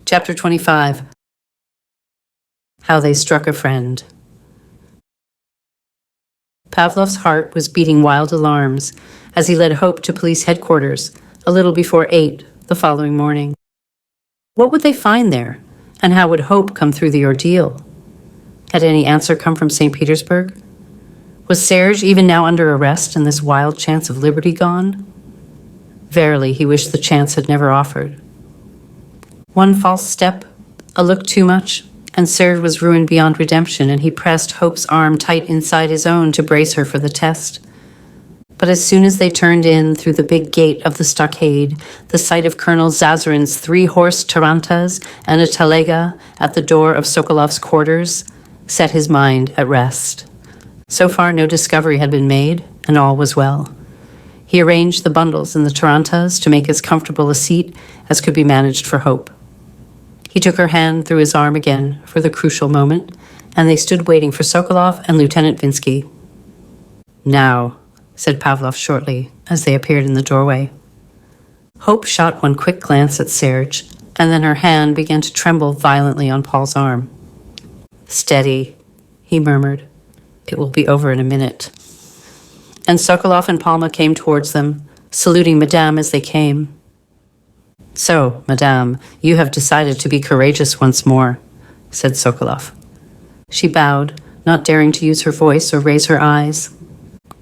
Chapter 25. How They Struck a Friend. Pavloff's heart was beating wild alarms as he led Hope to police headquarters a little before 8 the following morning. What would they find there, and how would Hope come through the ordeal? Had any answer come from St. Petersburg? Was Serge even now under arrest and this wild chance of liberty gone? Verily, he wished the chance had never offered. One false step, a look too much, and Serge was ruined beyond redemption, and he pressed Hope's arm tight inside his own to brace her for the test. But as soon as they turned in through the big gate of the stockade, the sight of Colonel Zazarin's 3-horse tarantas and a talega at the door of Sokolov's quarters set his mind at rest. So far, no discovery had been made, and all was well. He arranged the bundles in the tarantas to make as comfortable a seat as could be managed for Hope. He took her hand through his arm again for the crucial moment, and they stood waiting for Sokolov and Lieutenant Vinsky. "Now," said Pavloff shortly, as they appeared in the doorway. Hope shot one quick glance at Serge, and then her hand began to tremble violently on Paul's arm. "Steady," he murmured. "It will be over in a minute." And Sokolov and Palma came towards them, saluting Madame as they came. "So, Madame, you have decided to be courageous once more," said Sokolov. She bowed, not daring to use her voice or raise her eyes.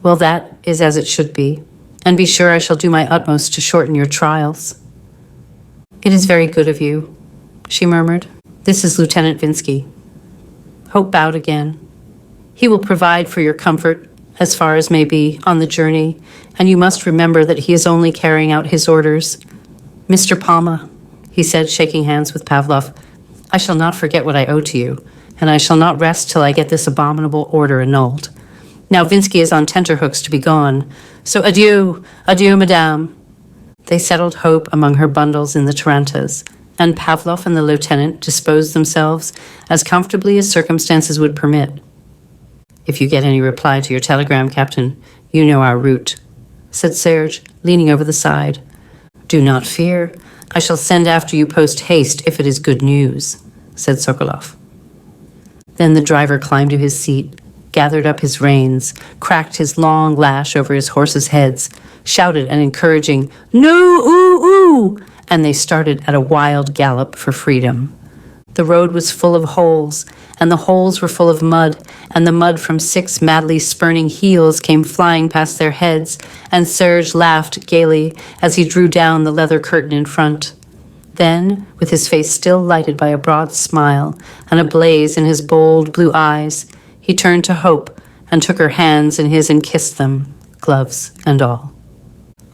"Well, that is as it should be, and be sure I shall do my utmost to shorten your trials." "It is very good of you," she murmured. "This is Lieutenant Vinsky." Hope bowed again. "He will provide for your comfort, as far as may be, on the journey, and you must remember that he is only carrying out his orders. Mr. Palma," he said, shaking hands with Pavloff, "I shall not forget what I owe to you, and I shall not rest till I get this abominable order annulled. Now Vinsky is on tenterhooks to be gone, so adieu, adieu, Madame." They settled Hope among her bundles in the tarantas, and Pavloff and the lieutenant disposed themselves as comfortably as circumstances would permit. "If you get any reply to your telegram, Captain, you know our route," said Serge, leaning over the side. "Do not fear. I shall send after you post-haste if it is good news," said Sokolov. Then the driver climbed to his seat, gathered up his reins, cracked his long lash over his horses' heads, shouted an encouraging, "No, ooh, ooh," and they started at a wild gallop for freedom. The road was full of holes, and the holes were full of mud, and the mud from 6 madly spurning heels came flying past their heads, and Serge laughed gaily as he drew down the leather curtain in front. Then, with his face still lighted by a broad smile and a blaze in his bold blue eyes, he turned to Hope and took her hands in his and kissed them, gloves and all.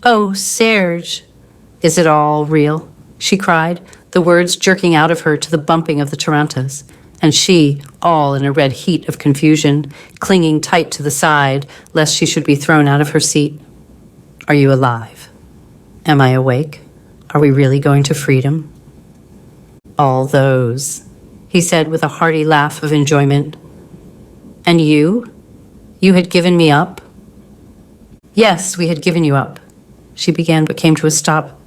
"Oh, Serge!" "Is it all real?" she cried, the words jerking out of her to the bumping of the tarantas, and she, all in a red heat of confusion, clinging tight to the side, lest she should be thrown out of her seat. "Are you alive? Am I awake? Are we really going to freedom?" "All those," he said with a hearty laugh of enjoyment. "And you? You had given me up?" "Yes, we had given you up," she began, but came to a stop.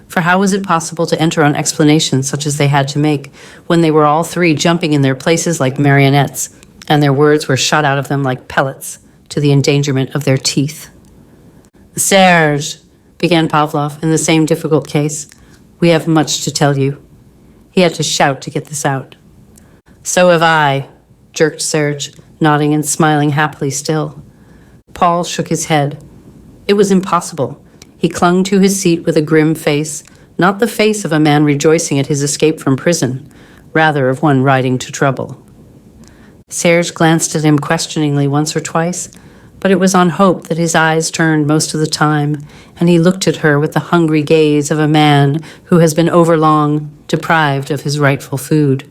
For how was it possible to enter on explanations such as they had to make, when they were all three jumping in their places like marionettes, and their words were shot out of them like pellets, to the endangerment of their teeth? "Serge," began Pavloff in the same difficult case, "we have much to tell you." He had to shout to get this out. "So have I," jerked Serge, nodding and smiling happily still. Paul shook his head. It was impossible. He clung to his seat with a grim face, not the face of a man rejoicing at his escape from prison, rather of one riding to trouble. Serge glanced at him questioningly once or twice, but it was on Hope that his eyes turned most of the time, and he looked at her with the hungry gaze of a man who has been overlong deprived of his rightful food.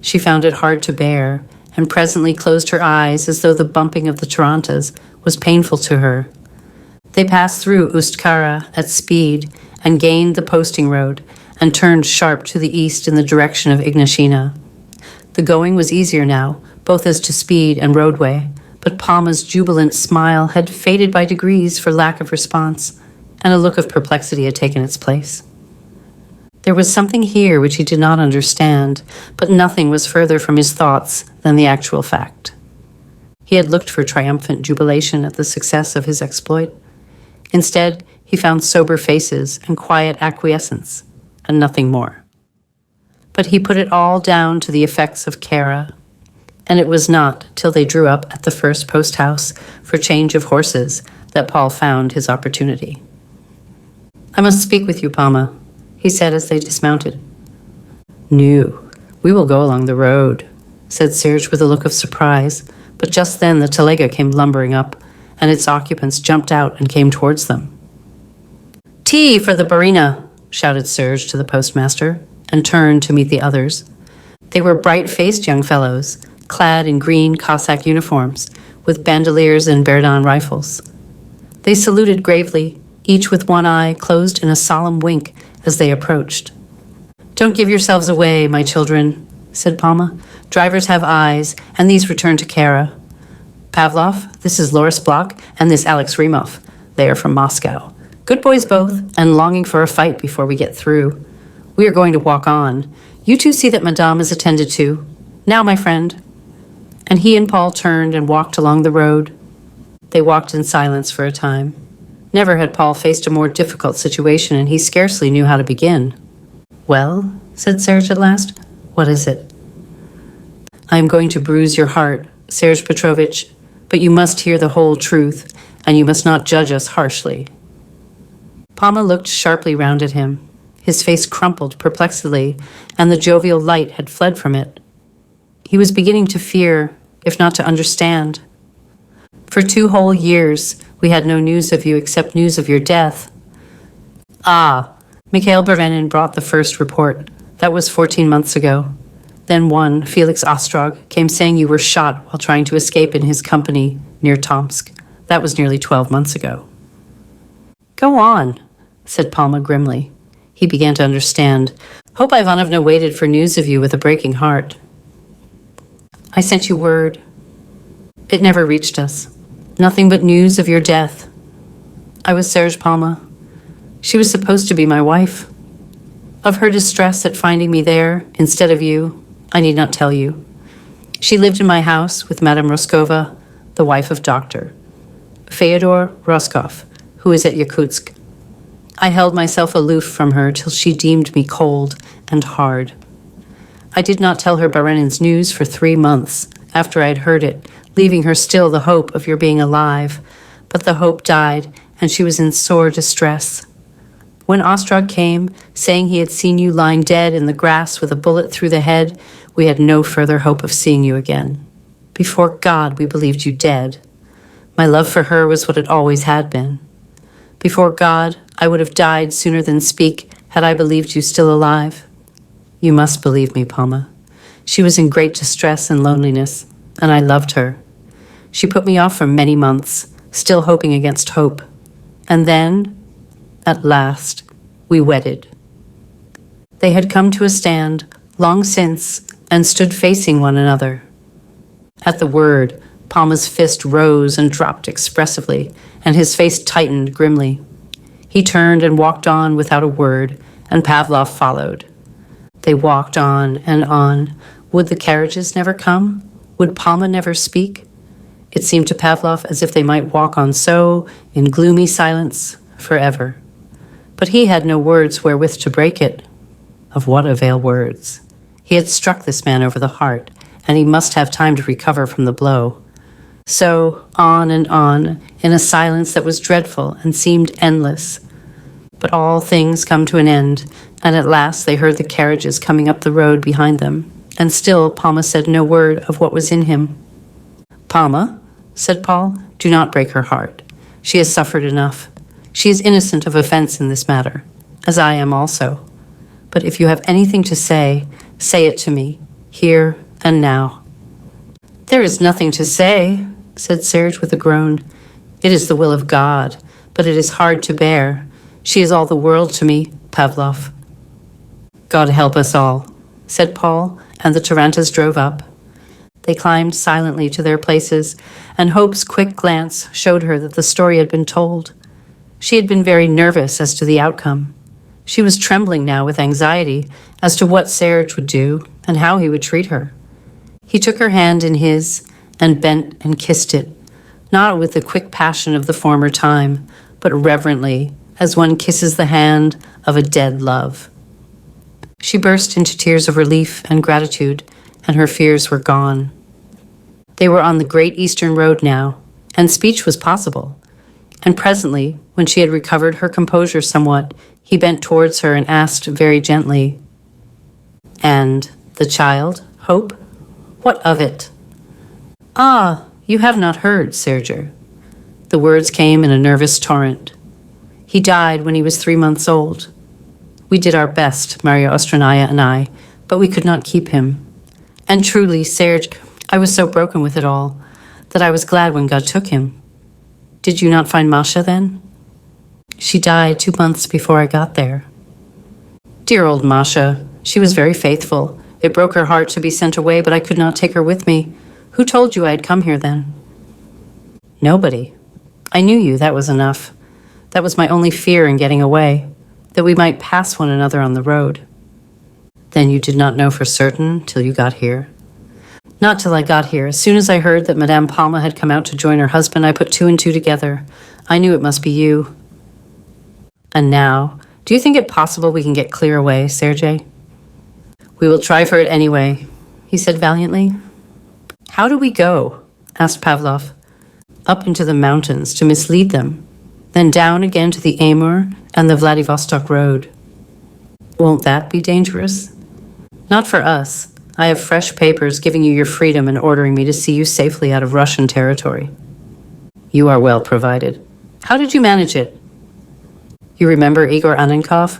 She found it hard to bear, and presently closed her eyes as though the bumping of the tarantas was painful to her. They passed through Ustkara at speed and gained the posting road and turned sharp to the east in the direction of Ignashina. The going was easier now, both as to speed and roadway, but Palma's jubilant smile had faded by degrees for lack of response, and a look of perplexity had taken its place. There was something here which he did not understand, but nothing was further from his thoughts than the actual fact. He had looked for triumphant jubilation at the success of his exploit. Instead, he found sober faces and quiet acquiescence, and nothing more. But he put it all down to the effects of Kara, and it was not till they drew up at the first post house for change of horses that Paul found his opportunity. "I must speak with you, Palma," he said as they dismounted. "No, we will go along the road," said Serge with a look of surprise, but just then the telega came lumbering up, and its occupants jumped out and came towards them. "Tea for the barina," shouted Serge to the postmaster, and turned to meet the others. They were bright-faced young fellows, clad in green Cossack uniforms, with bandoliers and Verdun rifles. They saluted gravely, each with one eye closed in a solemn wink as they approached. "Don't give yourselves away, my children," said Palma. "Drivers have eyes, and these return to Kara. Pavloff, this is Loris Block, and this Alex Remov. They are from Moscow. Good boys both, and longing for a fight before we get through. We are going to walk on. You two see that Madame is attended to. Now, my friend." And he and Paul turned and walked along the road. They walked in silence for a time. Never had Paul faced a more difficult situation, and he scarcely knew how to begin. "Well," said Serge at last, "what is it?" "I am going to bruise your heart, Serge Petrovitch, but you must hear the whole truth, and you must not judge us harshly." Palma looked sharply round at him. His face crumpled perplexedly, and the jovial light had fled from it. He was beginning to fear, if not to understand. "For 2 whole years, we had no news of you except news of your death." "Ah, Mikhail Barenin brought the first report. That was 14 months ago. Then one, Felix Ostrog, came saying you were shot while trying to escape in his company near Tomsk. That was nearly 12 months ago." "Go on," said Palma grimly. He began to understand. "Hope Ivanovna waited for news of you with a breaking heart." "I sent you word. It never reached us. Nothing but news of your death. I was Serge Palma. She was supposed to be my wife. Of her distress at finding me there instead of you, I need not tell you. She lived in my house with Madame Roskova, the wife of Dr. Fyodor Roskov, who is at Yakutsk. I held myself aloof from her till she deemed me cold and hard. I did not tell her Barenin's news for 3 months after I had heard it, leaving her still the hope of your being alive, but the hope died, and she was in sore distress. When Ostrog came, saying he had seen you lying dead in the grass with a bullet through the head, we had no further hope of seeing you again. Before God, we believed you dead. My love for her was what it always had been. Before God, I would have died sooner than speak had I believed you still alive. You must believe me, Palma. She was in great distress and loneliness, and I loved her. She put me off for many months, still hoping against hope. And then, at last, we wedded." They had come to a stand long since and stood facing one another. At the word, Palma's fist rose and dropped expressively, and his face tightened grimly. He turned and walked on without a word, and Pavloff followed. They walked on and on. Would the carriages never come? Would Palma never speak? It seemed to Pavloff as if they might walk on so, in gloomy silence, forever. But he had no words wherewith to break it. Of what avail words? He had struck this man over the heart, and he must have time to recover from the blow. So, on and on, in a silence that was dreadful and seemed endless. But all things come to an end, and at last they heard the carriages coming up the road behind them, and still Palma said no word of what was in him. "Palma," said Paul, "do not break her heart. She has suffered enough. She is innocent of offense in this matter, as I am also. But if you have anything to say it to me, here and now." "There is nothing to say," said Serge with a groan. "It is the will of God, but it is hard to bear. She is all the world to me, Pavloff." "God help us all," said Paul, and the tarantas drove up. They climbed silently to their places, and Hope's quick glance showed her that the story had been told. She had been very nervous as to the outcome. She was trembling now with anxiety as to what Serge would do and how he would treat her. He took her hand in his and bent and kissed it, not with the quick passion of the former time, but reverently, as one kisses the hand of a dead love. She burst into tears of relief and gratitude, and her fears were gone. They were on the Great Eastern Road now, and speech was possible. And presently, when she had recovered her composure somewhat, he bent towards her and asked very gently, "And the child, Hope? What of it?" "Ah, you have not heard, Serge." The words came in a nervous torrent. "He died when he was 3 months old. We did our best, Maria Ostranaya and I, but we could not keep him. And truly, Serge, I was so broken with it all that I was glad when God took him. Did you not find Masha then?" "She died 2 months before I got there." "Dear old Masha, she was very faithful. It broke her heart to be sent away, but I could not take her with me. Who told you I had come here then?" "Nobody. I knew you, that was enough. That was my only fear in getting away, that we might pass one another on the road." "Then you did not know for certain till you got here?" "Not till I got here. As soon as I heard that Madame Palma had come out to join her husband, I put 2 and 2 together. I knew it must be you." "And now, do you think it possible we can get clear away, Sergei?" "We will try for it anyway," he said valiantly. "How do we go?" asked Pavloff. "Up into the mountains to mislead them, then down again to the Amur and the Vladivostok road." "Won't that be dangerous?" "Not for us. I have fresh papers giving you your freedom and ordering me to see you safely out of Russian territory." "You are well provided. How did you manage it?" "You remember Igor Annenkov?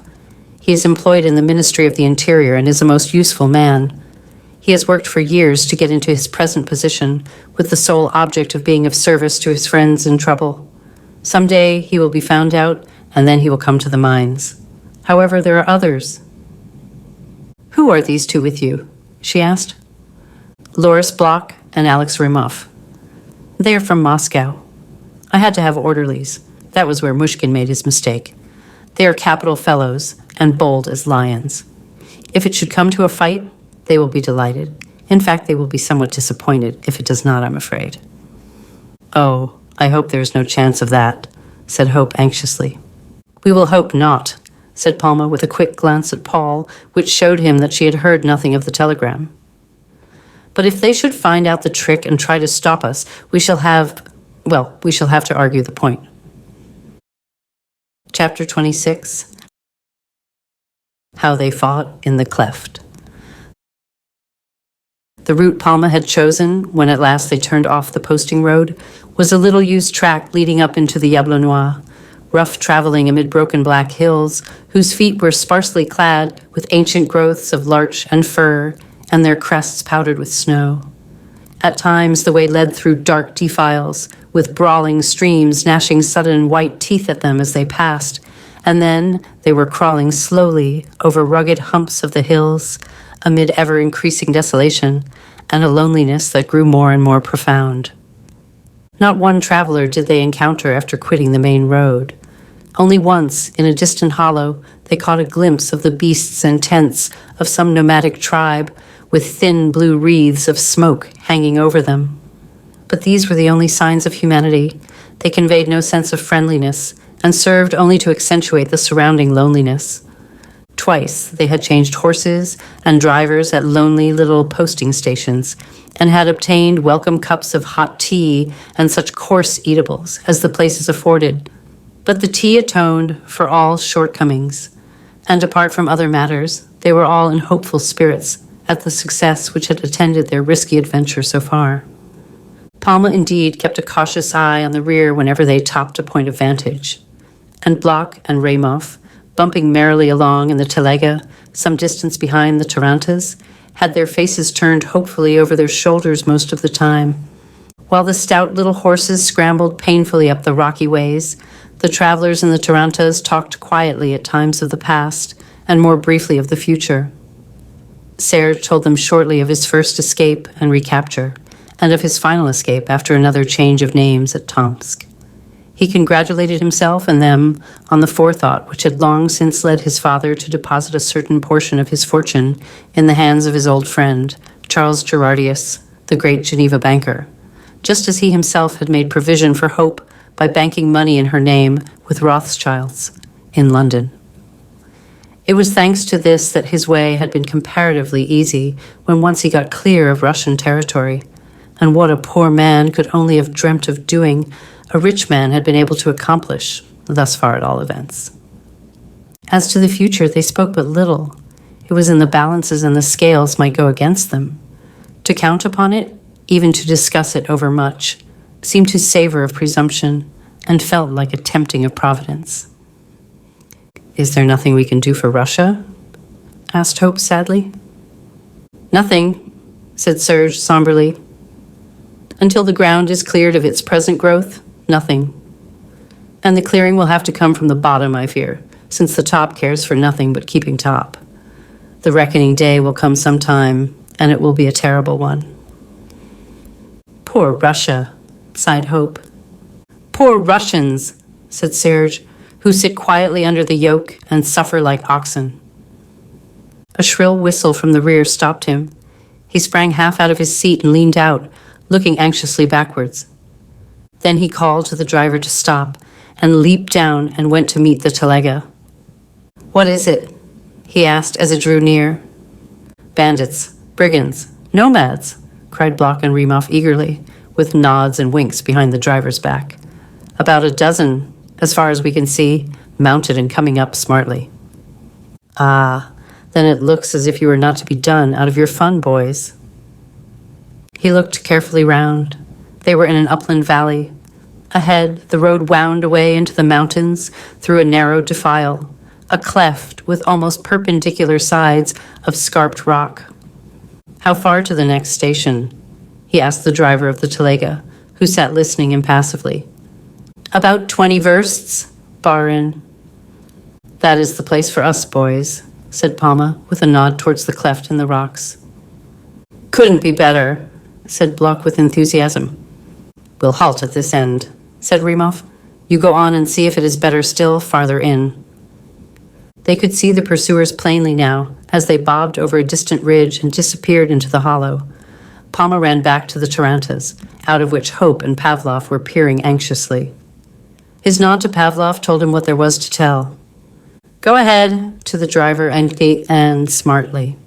He is employed in the Ministry of the Interior and is a most useful man. He has worked for years to get into his present position with the sole object of being of service to his friends in trouble. Some day he will be found out, and then he will come to the mines. However, there are others." "Who are these 2 with you?" she asked. "Loris Bloch and Alex Rimov. They are from Moscow. I had to have orderlies. That was where Mushkin made his mistake. They are capital fellows and bold as lions. If it should come to a fight, they will be delighted. In fact, they will be somewhat disappointed if it does not, I'm afraid." "Oh, I hope there is no chance of that," said Hope anxiously. "We will hope not," said Palma with a quick glance at Paul, which showed him that she had heard nothing of the telegram. "But if they should find out the trick and try to stop us, we shall have to argue the point." Chapter 26. How they fought in the cleft. The route Palma had chosen, when at last they turned off the posting road, was a little-used track leading up into the Yablonnois, rough traveling amid broken black hills, whose feet were sparsely clad with ancient growths of larch and fir, and their crests powdered with snow. At times the way led through dark defiles, with brawling streams gnashing sudden white teeth at them as they passed, and then they were crawling slowly over rugged humps of the hills, amid ever-increasing desolation, and a loneliness that grew more and more profound. Not one traveler did they encounter after quitting the main road. Only once, in a distant hollow, they caught a glimpse of the beasts and tents of some nomadic tribe, with thin blue wreaths of smoke hanging over them. But these were the only signs of humanity. They conveyed no sense of friendliness, and served only to accentuate the surrounding loneliness. Twice they had changed horses and drivers at lonely little posting stations, and had obtained welcome cups of hot tea and such coarse eatables as the places afforded. But the tea atoned for all shortcomings, and apart from other matters, they were all in hopeful spirits at the success which had attended their risky adventure so far. Palma indeed kept a cautious eye on the rear whenever they topped a point of vantage, and Bloch and Raymov, bumping merrily along in the telega, some distance behind the tarantas, had their faces turned hopefully over their shoulders most of the time. While the stout little horses scrambled painfully up the rocky ways, the travelers in the tarantas talked quietly at times of the past, and more briefly of the future. Serge told them shortly of his first escape and recapture, and of his final escape after another change of names at Tomsk. He congratulated himself and them on the forethought which had long since led his father to deposit a certain portion of his fortune in the hands of his old friend, Charles Gerardius, the great Geneva banker, just as he himself had made provision for Hope by banking money in her name with Rothschilds in London. It was thanks to this that his way had been comparatively easy when once he got clear of Russian territory, and what a poor man could only have dreamt of doing, a rich man had been able to accomplish, thus far at all events. As to the future, they spoke but little. It was in the balances and the scales might go against them. To count upon it, even to discuss it overmuch, seemed to savor of presumption and felt like a tempting of Providence. "Is there nothing we can do for Russia?" asked Hope sadly. "Nothing," said Serge somberly. "Until the ground is cleared of its present growth, nothing. And the clearing will have to come from the bottom, I fear, since the top cares for nothing but keeping top. The reckoning day will come sometime, and it will be a terrible one." "Poor Russia," sighed Hope. "Poor Russians," said Serge, "who sit quietly under the yoke and suffer like oxen." A shrill whistle from the rear stopped him. He sprang half out of his seat and leaned out, looking anxiously backwards. Then he called to the driver to stop and leaped down and went to meet the telega. "What is it?" he asked as it drew near. "Bandits, brigands, nomads," cried Block and Remov eagerly, with nods and winks behind the driver's back. "About a dozen, as far as we can see, mounted and coming up smartly." "Ah, then it looks as if you were not to be done out of your fun, boys." He looked carefully round. They were in an upland valley. Ahead, the road wound away into the mountains through a narrow defile, a cleft with almost perpendicular sides of scarped rock. "How far to the next station?" he asked the driver of the telega, who sat listening impassively. "About 20 versts, barin." "That is the place for us, boys," said Palma, with a nod towards the cleft in the rocks. "Couldn't be better," said Block with enthusiasm. "We'll halt at this end," said Remov. "You go on and see if it is better still farther in." They could see the pursuers plainly now, as they bobbed over a distant ridge and disappeared into the hollow. Palma ran back to the tarantas, out of which Hope and Pavloff were peering anxiously. His nod to Pavloff told him what there was to tell. "Go ahead," to the driver and smartly.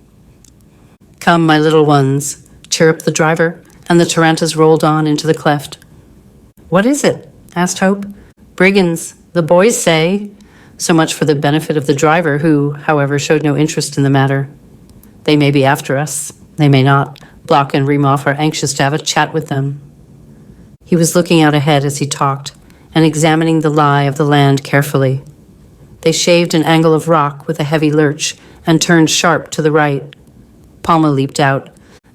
"Come, my little ones," chirruped the driver, and the tarantas rolled on into the cleft. "What is it?" asked Hope. "Brigands, the boys say." So much for the benefit of the driver, who, however, showed no interest in the matter. "They may be after us. They may not. Block and Remov are anxious to have a chat with them." He was looking out ahead as he talked, and examining the lie of the land carefully. They shaved an angle of rock with a heavy lurch and turned sharp to the right. Palma leaped out.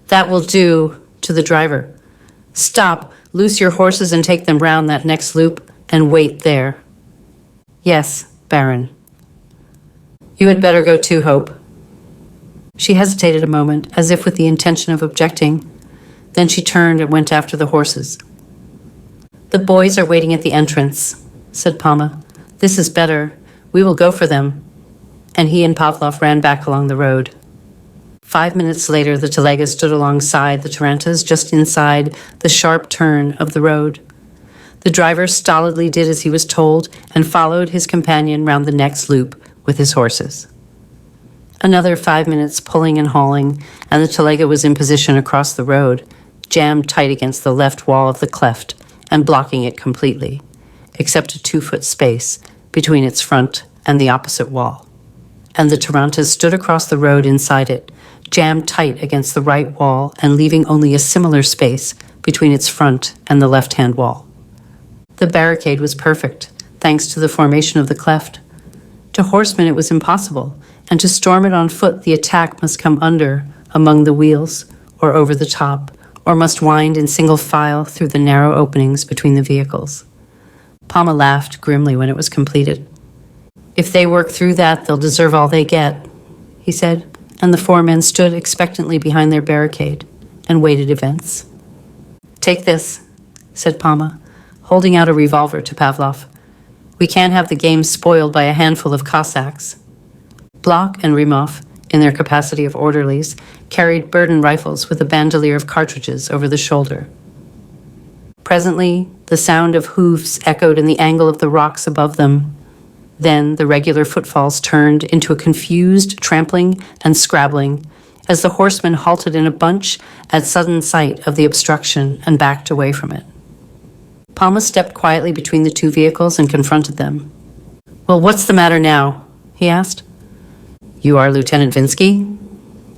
"That will do," to the driver. "Stop, loose your horses and take them round that next loop, and wait there." "Yes, Baron." "You had better go too, Hope." She hesitated a moment, as if with the intention of objecting. Then she turned and went after the horses. "The boys are waiting at the entrance," said Palma. "This is better. We will go for them." And he and Pavloff ran back along the road. 5 minutes later, the telega stood alongside the tarantas, just inside the sharp turn of the road. The driver stolidly did as he was told and followed his companion round the next loop with his horses. Another 5 minutes pulling and hauling, and the telega was in position across the road, jammed tight against the left wall of the cleft and blocking it completely, except a 2-foot space between its front and the opposite wall. And the tarantas stood across the road inside it, jammed tight against the right wall and leaving only a similar space between its front and the left-hand wall. The barricade was perfect, thanks to the formation of the cleft. To horsemen it was impossible, and to storm it on foot the attack must come under, among the wheels, or over the top, or must wind in single file through the narrow openings between the vehicles. Palma laughed grimly when it was completed. "If they work through that, they'll deserve all they get," he said, and the 4 men stood expectantly behind their barricade and waited events. "Take this," said Palma, holding out a revolver to Pavloff. "We can't have the game spoiled by a handful of Cossacks." Bloch and Rimov, in their capacity of orderlies, carried burden rifles with a bandolier of cartridges over the shoulder. Presently, the sound of hooves echoed in the angle of the rocks above them. Then the regular footfalls turned into a confused trampling and scrabbling as the horsemen halted in a bunch at sudden sight of the obstruction and backed away from it. Palma stepped quietly between the two vehicles and confronted them. "Well, what's the matter now?" he asked. "You are Lieutenant Vinsky?"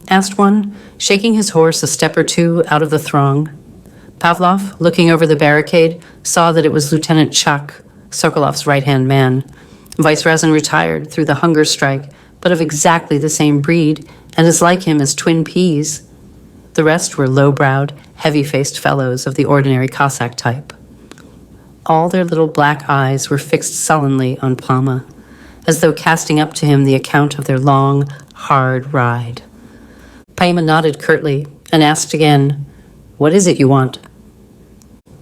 asked one, shaking his horse a step or two out of the throng. Pavloff, looking over the barricade, saw that it was Lieutenant Chak, Sokolov's right-hand man. Vice-Razin retired through the hunger strike, but of exactly the same breed, and as like him as twin peas. The rest were low-browed, heavy-faced fellows of the ordinary Cossack type. All their little black eyes were fixed sullenly on Palma, as though casting up to him the account of their long, hard ride. Palma nodded curtly and asked again, "What is it you want?"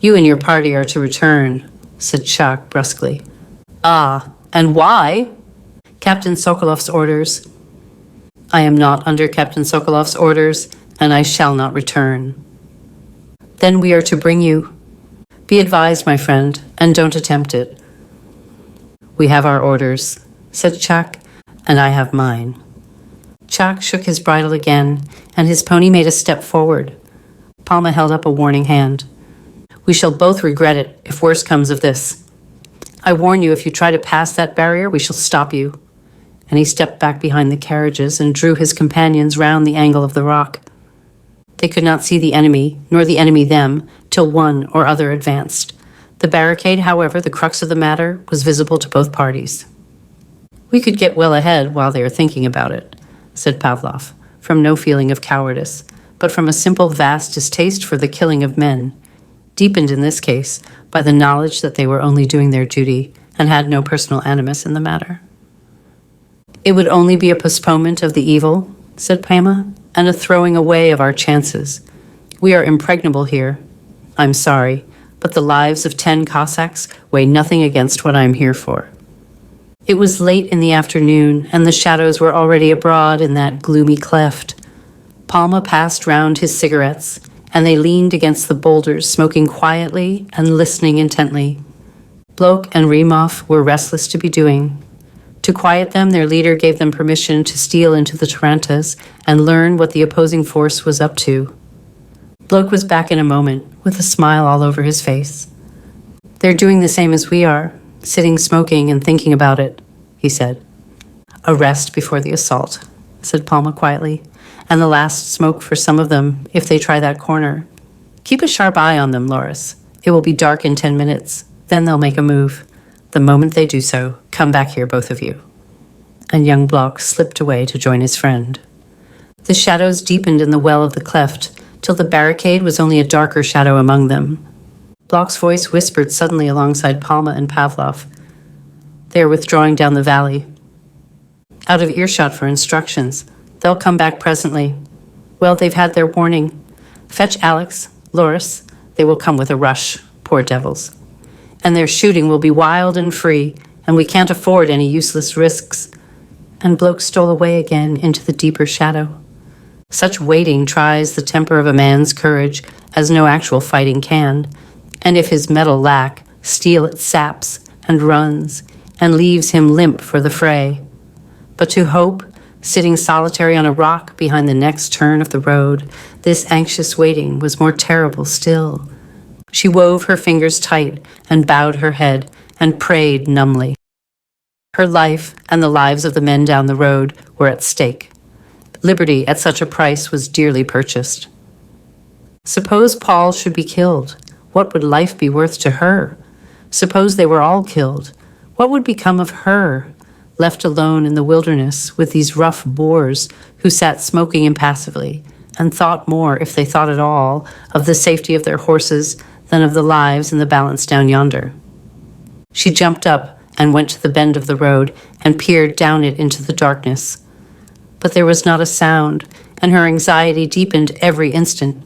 "You and your party are to return," said Chak brusquely. "Ah, and why?" "Captain Sokolov's orders." "I am not under Captain Sokolov's orders, and I shall not return." "Then we are to bring you." "Be advised, my friend, and don't attempt it." "We have our orders," said Chak, "and I have mine." Chak shook his bridle again, and his pony made a step forward. Palma held up a warning hand. "We shall both regret it if worse comes of this. I warn you, if you try to pass that barrier, we shall stop you." And he stepped back behind the carriages and drew his companions round the angle of the rock. They could not see the enemy, nor the enemy them, till one or other advanced. The barricade, however, the crux of the matter, was visible to both parties. "We could get well ahead while they are thinking about it," said Pavloff, from no feeling of cowardice, but from a simple vast distaste for the killing of men, deepened in this case by the knowledge that they were only doing their duty and had no personal animus in the matter. "It would only be a postponement of the evil," said Palma, "and a throwing away of our chances. We are impregnable here. I'm sorry, but the lives of 10 Cossacks weigh nothing against what I am here for." It was late in the afternoon, and the shadows were already abroad in that gloomy cleft. Palma passed round his cigarettes, and they leaned against the boulders, smoking quietly and listening intently. Bloch and Rimov were restless to be doing. To quiet them, their leader gave them permission to steal into the Tarantas and learn what the opposing force was up to. Bloch was back in a moment, with a smile all over his face. "They're doing the same as we are, sitting smoking and thinking about it," he said. "A rest before the assault," said Palma quietly, "and the last smoke for some of them, if they try that corner. Keep a sharp eye on them, Loris. It will be dark in 10 minutes. Then they'll make a move. The moment they do so, come back here, both of you." And young Bloch slipped away to join his friend. The shadows deepened in the well of the cleft, till the barricade was only a darker shadow among them. Bloch's voice whispered suddenly alongside Palma and Pavloff. "They are withdrawing down the valley." "Out of earshot for instructions. They'll come back presently. Well, they've had their warning. Fetch Alex, Loris. They will come with a rush, poor devils. And their shooting will be wild and free, and we can't afford any useless risks." And Bloch stole away again into the deeper shadow. Such waiting tries the temper of a man's courage as no actual fighting can, and if his mettle lack, steel it saps and runs and leaves him limp for the fray. But to Hope, sitting solitary on a rock behind the next turn of the road, this anxious waiting was more terrible still. She wove her fingers tight and bowed her head and prayed numbly. Her life and the lives of the men down the road were at stake. Liberty at such a price was dearly purchased. Suppose Paul should be killed. What would life be worth to her? Suppose they were all killed. What would become of her, left alone in the wilderness with these rough boors who sat smoking impassively and thought more, if they thought at all, of the safety of their horses than of the lives in the balance down yonder? She jumped up and went to the bend of the road and peered down it into the darkness. But there was not a sound, and her anxiety deepened every instant.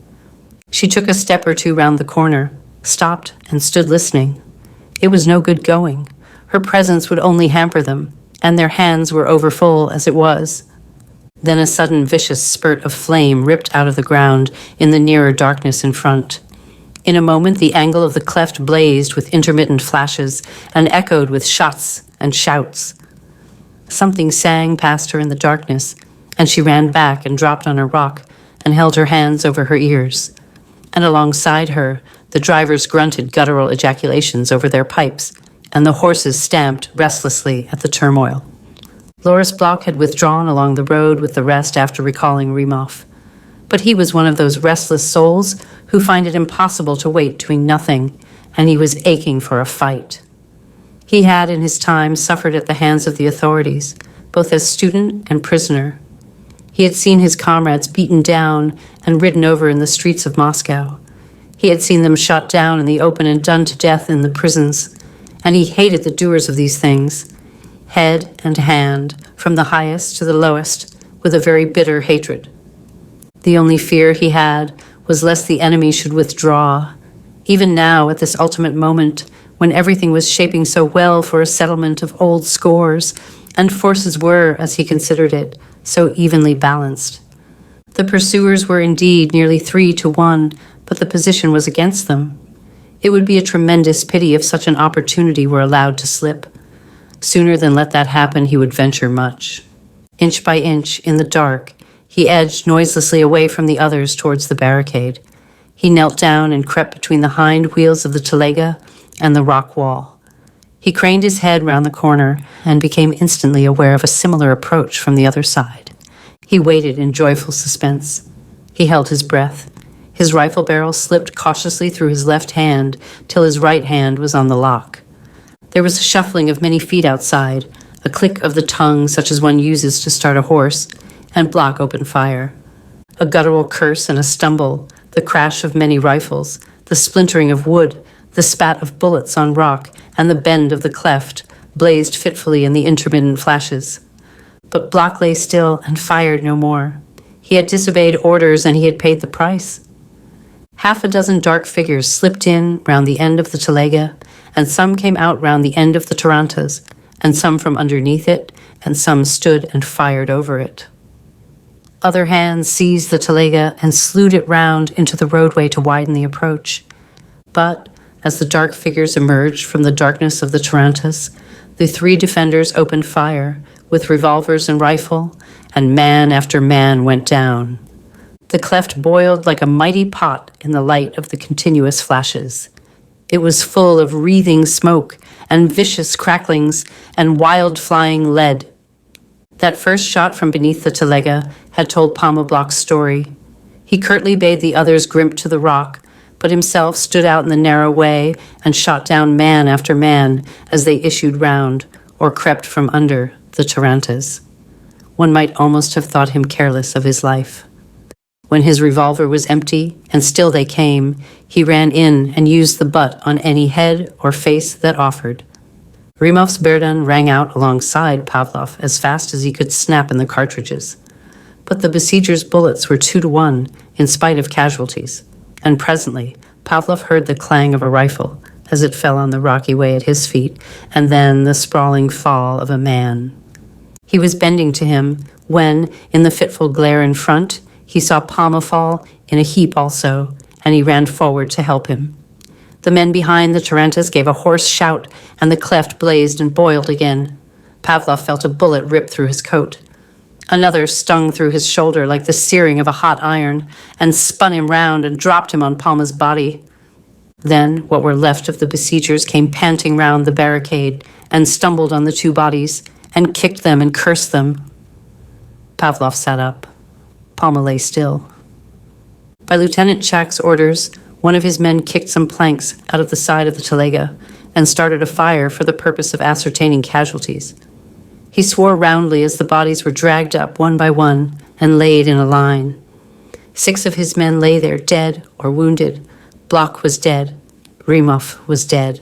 She took a step or two round the corner, stopped, and stood listening. It was no good going. Her presence would only hamper them, and their hands were overfull as it was. Then a sudden vicious spurt of flame ripped out of the ground in the nearer darkness in front. In a moment, the angle of the cleft blazed with intermittent flashes and echoed with shots and shouts. Something sang past her in the darkness, and she ran back and dropped on a rock and held her hands over her ears. And alongside her, the drivers grunted guttural ejaculations over their pipes, and the horses stamped restlessly at the turmoil. Loris Bloch had withdrawn along the road with the rest after recalling Rimov. But he was one of those restless souls who find it impossible to wait doing nothing, and he was aching for a fight. He had in his time suffered at the hands of the authorities, both as student and prisoner. He had seen his comrades beaten down and ridden over in the streets of Moscow. He had seen them shot down in the open and done to death in the prisons, and he hated the doers of these things, head and hand, from the highest to the lowest, with a very bitter hatred. The only fear he had was lest the enemy should withdraw, even now at this ultimate moment when everything was shaping so well for a settlement of old scores, and forces were, as he considered it, so evenly balanced. The pursuers were indeed nearly 3-1, but the position was against them. It would be a tremendous pity if such an opportunity were allowed to slip. Sooner than let that happen, he would venture much. Inch by inch, in the dark, he edged noiselessly away from the others towards the barricade. He knelt down and crept between the hind wheels of the telega and the rock wall. He craned his head round the corner and became instantly aware of a similar approach from the other side. He waited in joyful suspense. He held his breath. His rifle barrel slipped cautiously through his left hand till his right hand was on the lock. There was a shuffling of many feet outside, a click of the tongue such as one uses to start a horse, and Bloch opened fire. A guttural curse and a stumble, the crash of many rifles, the splintering of wood, the spat of bullets on rock, and the bend of the cleft blazed fitfully in the intermittent flashes. But Bloch lay still and fired no more. He had disobeyed orders and he had paid the price. Half a dozen dark figures slipped in round the end of the telega, and some came out round the end of the tarantas, and some from underneath it, and some stood and fired over it. Other hands seized the telega and slewed it round into the roadway to widen the approach. But, as the dark figures emerged from the darkness of the tarantas, the 3 defenders opened fire with revolvers and rifle, and man after man went down. The cleft boiled like a mighty pot in the light of the continuous flashes. It was full of wreathing smoke and vicious cracklings and wild flying lead. That first shot from beneath the telega had told Palma Bloch's story. He curtly bade the others grimp to the rock, but himself stood out in the narrow way and shot down man after man as they issued round or crept from under the tarantas. One might almost have thought him careless of his life. When his revolver was empty, and still they came, he ran in and used the butt on any head or face that offered. Rimov's Berdan rang out alongside Pavloff as fast as he could snap in the cartridges. But the besiegers' bullets were 2-1 in spite of casualties, and presently Pavloff heard the clang of a rifle as it fell on the rocky way at his feet, and then the sprawling fall of a man. He was bending to him when, in the fitful glare in front, he saw Palma fall in a heap also, and he ran forward to help him. The men behind the tarantas gave a hoarse shout, and the cleft blazed and boiled again. Pavloff felt a bullet rip through his coat. Another stung through his shoulder like the searing of a hot iron, and spun him round and dropped him on Palma's body. Then what were left of the besiegers came panting round the barricade, and stumbled on the 2 bodies, and kicked them and cursed them. Pavloff sat up. Palma lay still. By Lieutenant Chak's orders, one of his men kicked some planks out of the side of the telega and started a fire for the purpose of ascertaining casualties. He swore roundly as the bodies were dragged up one by one and laid in a line. 6 of his men lay there dead or wounded. Bloch was dead. Rimov was dead.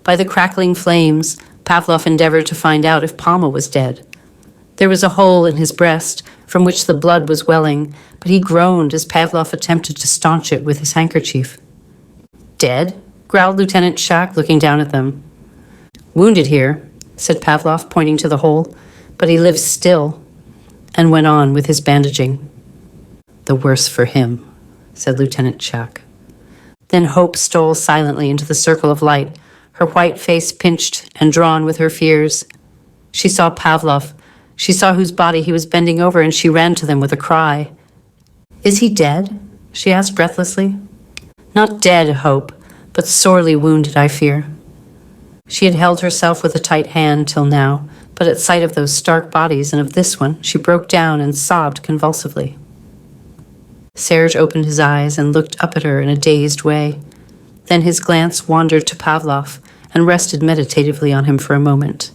By the crackling flames, Pavloff endeavored to find out if Palma was dead. There was a hole in his breast from which the blood was welling, but he groaned as Pavloff attempted to staunch it with his handkerchief. "Dead?" growled Lieutenant Shak, looking down at them. Wounded here, said Pavloff, pointing to the hole, but he lives still, and went on with his bandaging. The worse for him, said Lieutenant Shak. Then Hope stole silently into the circle of light, her white face pinched and drawn with her fears. She saw Pavloff. She saw whose body he was bending over, and she ran to them with a cry. Is he dead? She asked breathlessly. Not dead, Hope, but sorely wounded, I fear. She had held herself with a tight hand till now, but at sight of those stark bodies and of this one, she broke down and sobbed convulsively. Serge opened his eyes and looked up at her in a dazed way. Then his glance wandered to Pavloff and rested meditatively on him for a moment.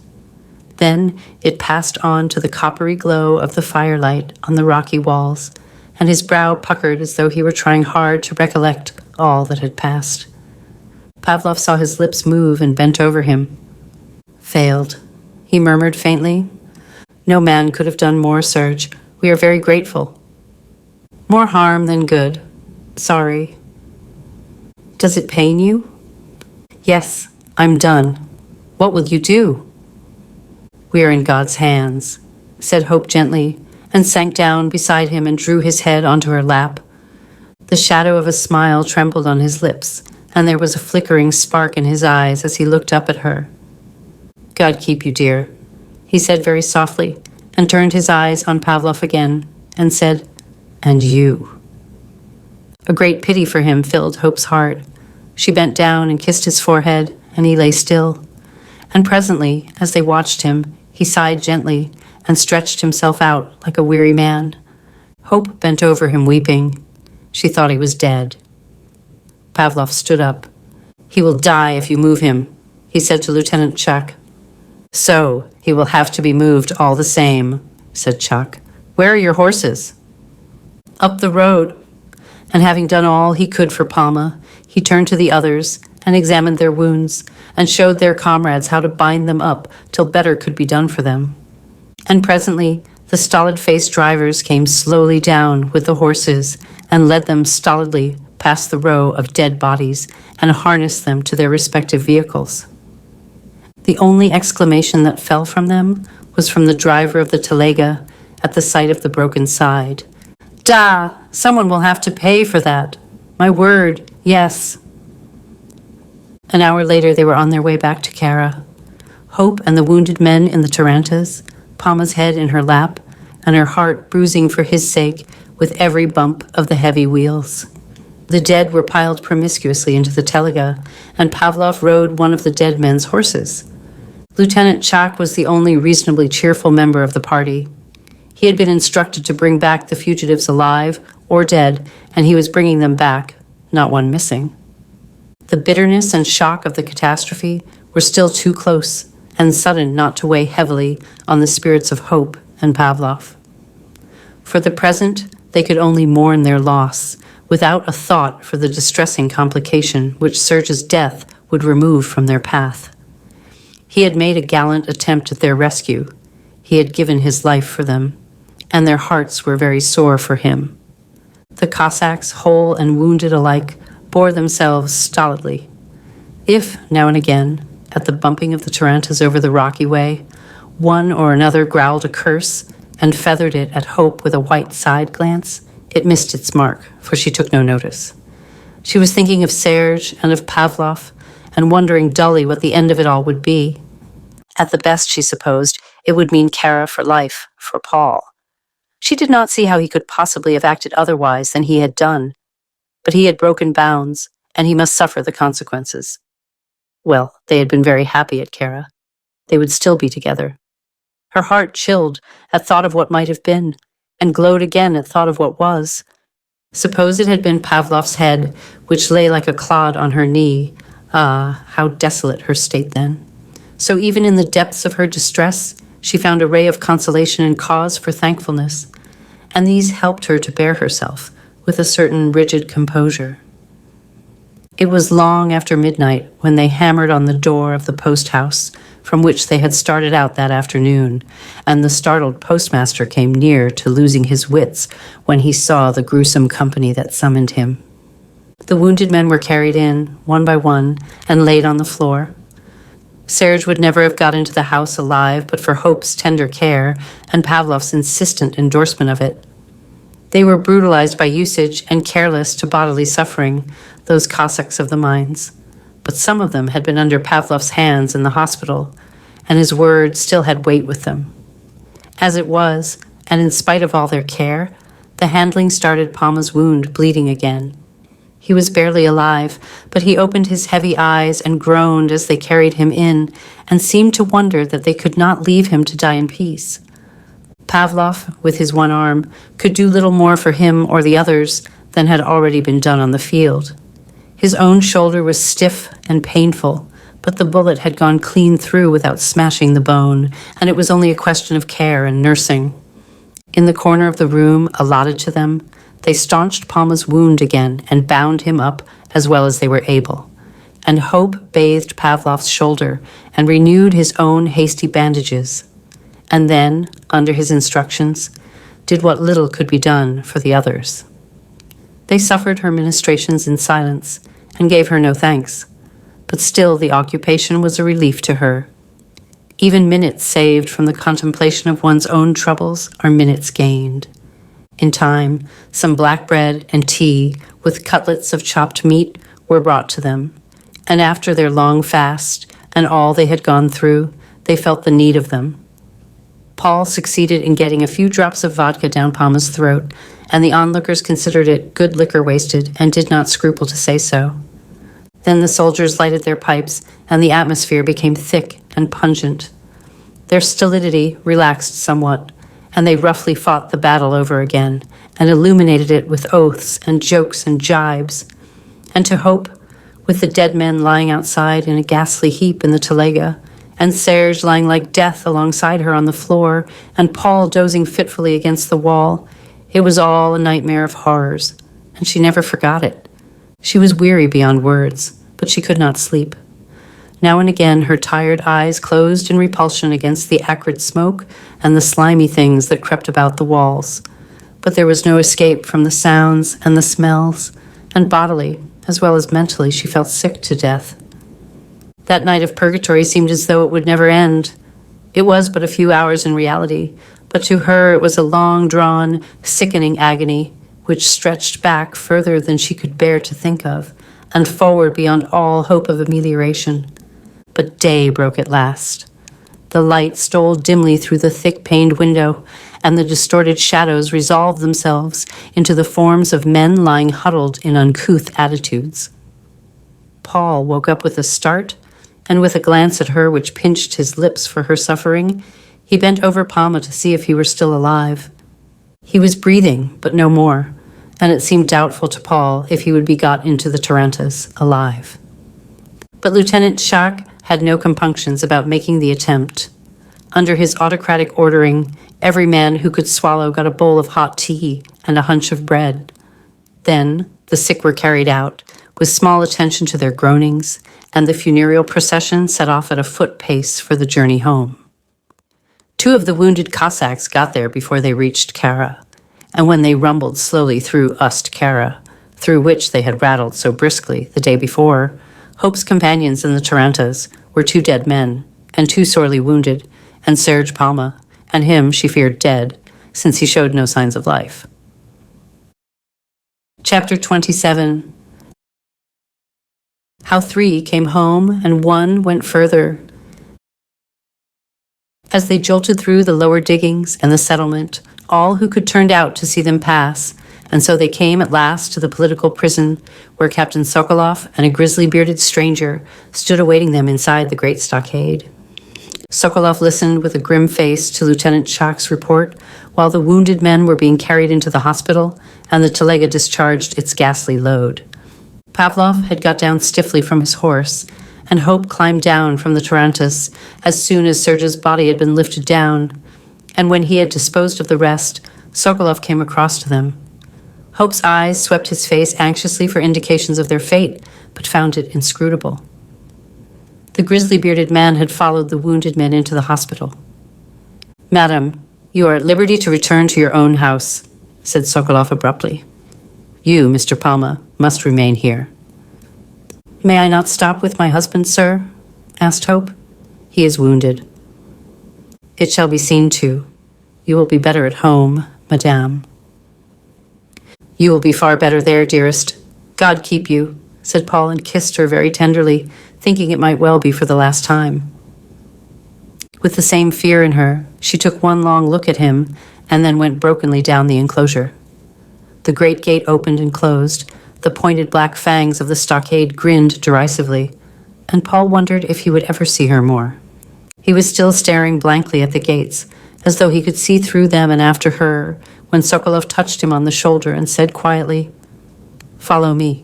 Then it passed on to the coppery glow of the firelight on the rocky walls, and his brow puckered as though he were trying hard to recollect all that had passed. Pavloff saw his lips move and bent over him. Failed, he murmured faintly. No man could have done more, Serge. We are very grateful. More harm than good. Sorry. Does it pain you? Yes, I'm done. What will you do? We are in God's hands, said Hope gently, and sank down beside him and drew his head onto her lap. The shadow of a smile trembled on his lips, and there was a flickering spark in his eyes as he looked up at her. God keep you, dear, he said very softly, and turned his eyes on Pavloff again, and said, and you. A great pity for him filled Hope's heart. She bent down and kissed his forehead, and he lay still. And presently, as they watched him, he sighed gently and stretched himself out like a weary man. Hope bent over him weeping. She thought he was dead. Pavloff stood up. He will die if you move him, he said to Lieutenant Chak. So, he will have to be moved all the same, said Chak. Where are your horses? Up the road. And having done all he could for Palma, he turned to the others and examined their wounds and showed their comrades how to bind them up till better could be done for them. And presently the stolid-faced drivers came slowly down with the horses and led them stolidly past the row of dead bodies and harnessed them to their respective vehicles. The only exclamation that fell from them was from the driver of the telega at the sight of the broken side. Da! Someone will have to pay for that. My word, yes. An hour later, they were on their way back to Kara. Hope and the wounded men in the tarantas, Palma's head in her lap, and her heart bruising for his sake with every bump of the heavy wheels. The dead were piled promiscuously into the telega, and Pavloff rode one of the dead men's horses. Lieutenant Chak was the only reasonably cheerful member of the party. He had been instructed to bring back the fugitives alive or dead, and he was bringing them back, not one missing. The bitterness and shock of the catastrophe were still too close and sudden not to weigh heavily on the spirits of Hope and Pavloff. For the present, they could only mourn their loss, without a thought for the distressing complication which Serge's death would remove from their path. He had made a gallant attempt at their rescue. He had given his life for them, and their hearts were very sore for him. The Cossacks, whole and wounded alike, bore themselves stolidly. If, now and again, at the bumping of the tarantas over the rocky way, one or another growled a curse and feathered it at Hope with a white side glance, it missed its mark, for she took no notice. She was thinking of Serge and of Pavloff, and wondering dully what the end of it all would be. At the best, she supposed, it would mean Kara for life, for Paul. She did not see how he could possibly have acted otherwise than he had done, but he had broken bounds, and he must suffer the consequences. Well, they had been very happy at Kara. They would still be together. Her heart chilled at thought of what might have been, and glowed again at thought of what was. Suppose it had been Pavloff's head, which lay like a clod on her knee. Ah, how desolate her state then. So even in the depths of her distress, she found a ray of consolation and cause for thankfulness, and these helped her to bear herself with a certain rigid composure. It was long after midnight when they hammered on the door of the post house from which they had started out that afternoon, and the startled postmaster came near to losing his wits when he saw the gruesome company that summoned him. The wounded men were carried in, one by one, and laid on the floor. Serge would never have got into the house alive but for Hope's tender care and Pavloff's insistent endorsement of it. They were brutalized by usage and careless to bodily suffering, those Cossacks of the mines. But some of them had been under Pavloff's hands in the hospital, and his word still had weight with them. As it was, and in spite of all their care, the handling started Palma's wound bleeding again. He was barely alive, but he opened his heavy eyes and groaned as they carried him in, and seemed to wonder that they could not leave him to die in peace. Pavloff, with his one arm, could do little more for him or the others than had already been done on the field. His own shoulder was stiff and painful, but the bullet had gone clean through without smashing the bone, and it was only a question of care and nursing. In the corner of the room allotted to them, they staunched Palma's wound again and bound him up as well as they were able. And Hope bathed Pavloff's shoulder and renewed his own hasty bandages. And then, under his instructions, did what little could be done for the others. They suffered her ministrations in silence and gave her no thanks, but still the occupation was a relief to her. Even minutes saved from the contemplation of one's own troubles are minutes gained. In time, some black bread and tea with cutlets of chopped meat were brought to them, and after their long fast and all they had gone through, they felt the need of them. Paul succeeded in getting a few drops of vodka down Palma's throat, and the onlookers considered it good liquor wasted and did not scruple to say so. Then the soldiers lighted their pipes, and the atmosphere became thick and pungent. Their stolidity relaxed somewhat, and they roughly fought the battle over again, and illuminated it with oaths and jokes and jibes. And to Hope, with the dead men lying outside in a ghastly heap in the telega, and Serge lying like death alongside her on the floor, and Paul dozing fitfully against the wall, it was all a nightmare of horrors, and she never forgot it. She was weary beyond words, but she could not sleep. Now and again her tired eyes closed in repulsion against the acrid smoke and the slimy things that crept about the walls. But there was no escape from the sounds and the smells, and bodily, as well as mentally, she felt sick to death. That night of purgatory seemed as though it would never end. It was but a few hours in reality, but to her it was a long-drawn, sickening agony, which stretched back further than she could bear to think of, and forward beyond all hope of amelioration. But day broke at last. The light stole dimly through the thick-paned window, and the distorted shadows resolved themselves into the forms of men lying huddled in uncouth attitudes. Paul woke up with a start, and with a glance at her which pinched his lips for her suffering, he bent over Palma to see if he were still alive. He was breathing, but no more, and it seemed doubtful to Paul if he would be got into the tarantas alive. But Lieutenant Schack had no compunctions about making the attempt. Under his autocratic ordering, every man who could swallow got a bowl of hot tea and a hunch of bread. Then the sick were carried out, with small attention to their groanings, and the funereal procession set off at a foot pace for the journey home. 2 of the wounded Cossacks got there before they reached Kara, and when they rumbled slowly through Ust-Kara, through which they had rattled so briskly the day before, Hope's companions in the tarantas were 2 dead men, and 2 sorely wounded, and Serge Palma, and him she feared dead, since he showed no signs of life. Chapter 27. How 3 came home, and 1 went further. As they jolted through the lower diggings and the settlement, all who could turned out to see them pass, and so they came at last to the political prison, where Captain Sokolov and a grizzly-bearded stranger stood awaiting them inside the great stockade. Sokolov listened with a grim face to Lieutenant Schack's report, while the wounded men were being carried into the hospital, and the telega discharged its ghastly load. Pavloff had got down stiffly from his horse, and Hope climbed down from the tarantas as soon as Serge's body had been lifted down, and when he had disposed of the rest, Sokolov came across to them. Hope's eyes swept his face anxiously for indications of their fate, but found it inscrutable. The grizzly-bearded man had followed the wounded men into the hospital. "Madam, you are at liberty to return to your own house," said Sokolov abruptly. "You, Mr. Palma, must remain here. May I not stop with my husband, sir? Asked Hope. He is wounded. It shall be seen to. You will be better at home, madame. You will be far better there, dearest. God keep you, said Paul, and kissed her very tenderly, thinking it might well be for the last time. With the same fear in her, she took one long look at him and then went brokenly down the enclosure. The great gate opened and closed. The pointed black fangs of the stockade grinned derisively, and Paul wondered if he would ever see her more. He was still staring blankly at the gates, as though he could see through them and after her, when Sokolov touched him on the shoulder and said quietly, "Follow me,"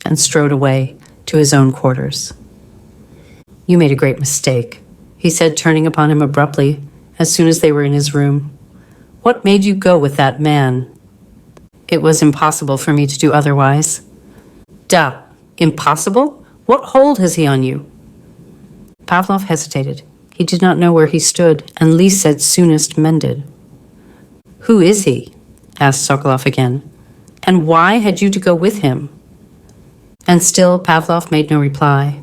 and strode away to his own quarters. You made a great mistake, he said, turning upon him abruptly, as soon as they were in his room. What made you go with that man? It was impossible for me to do otherwise. Duh, impossible? What hold has he on you? Pavloff hesitated. He did not know where he stood, and Lee said soonest mended. Who is he? Asked Sokolov again. And why had you to go with him? And still Pavloff made no reply.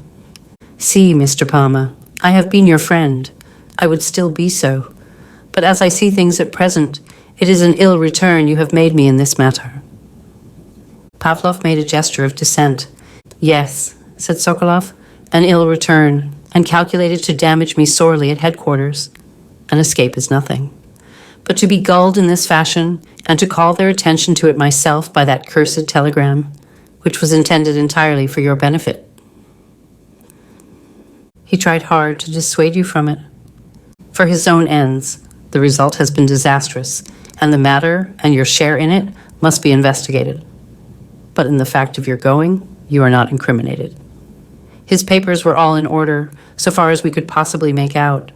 See, Mr. Palma, I have been your friend. I would still be so. But as I see things at present, it is an ill return you have made me in this matter. Pavloff made a gesture of dissent. Yes, said Sokolov, an ill return, and calculated to damage me sorely at headquarters. An escape is nothing. But to be gulled in this fashion, and to call their attention to it myself by that cursed telegram, which was intended entirely for your benefit. He tried hard to dissuade you from it. For his own ends, the result has been disastrous, and the matter and your share in it must be investigated. But in the fact of your going, you are not incriminated. His papers were all in order, so far as we could possibly make out.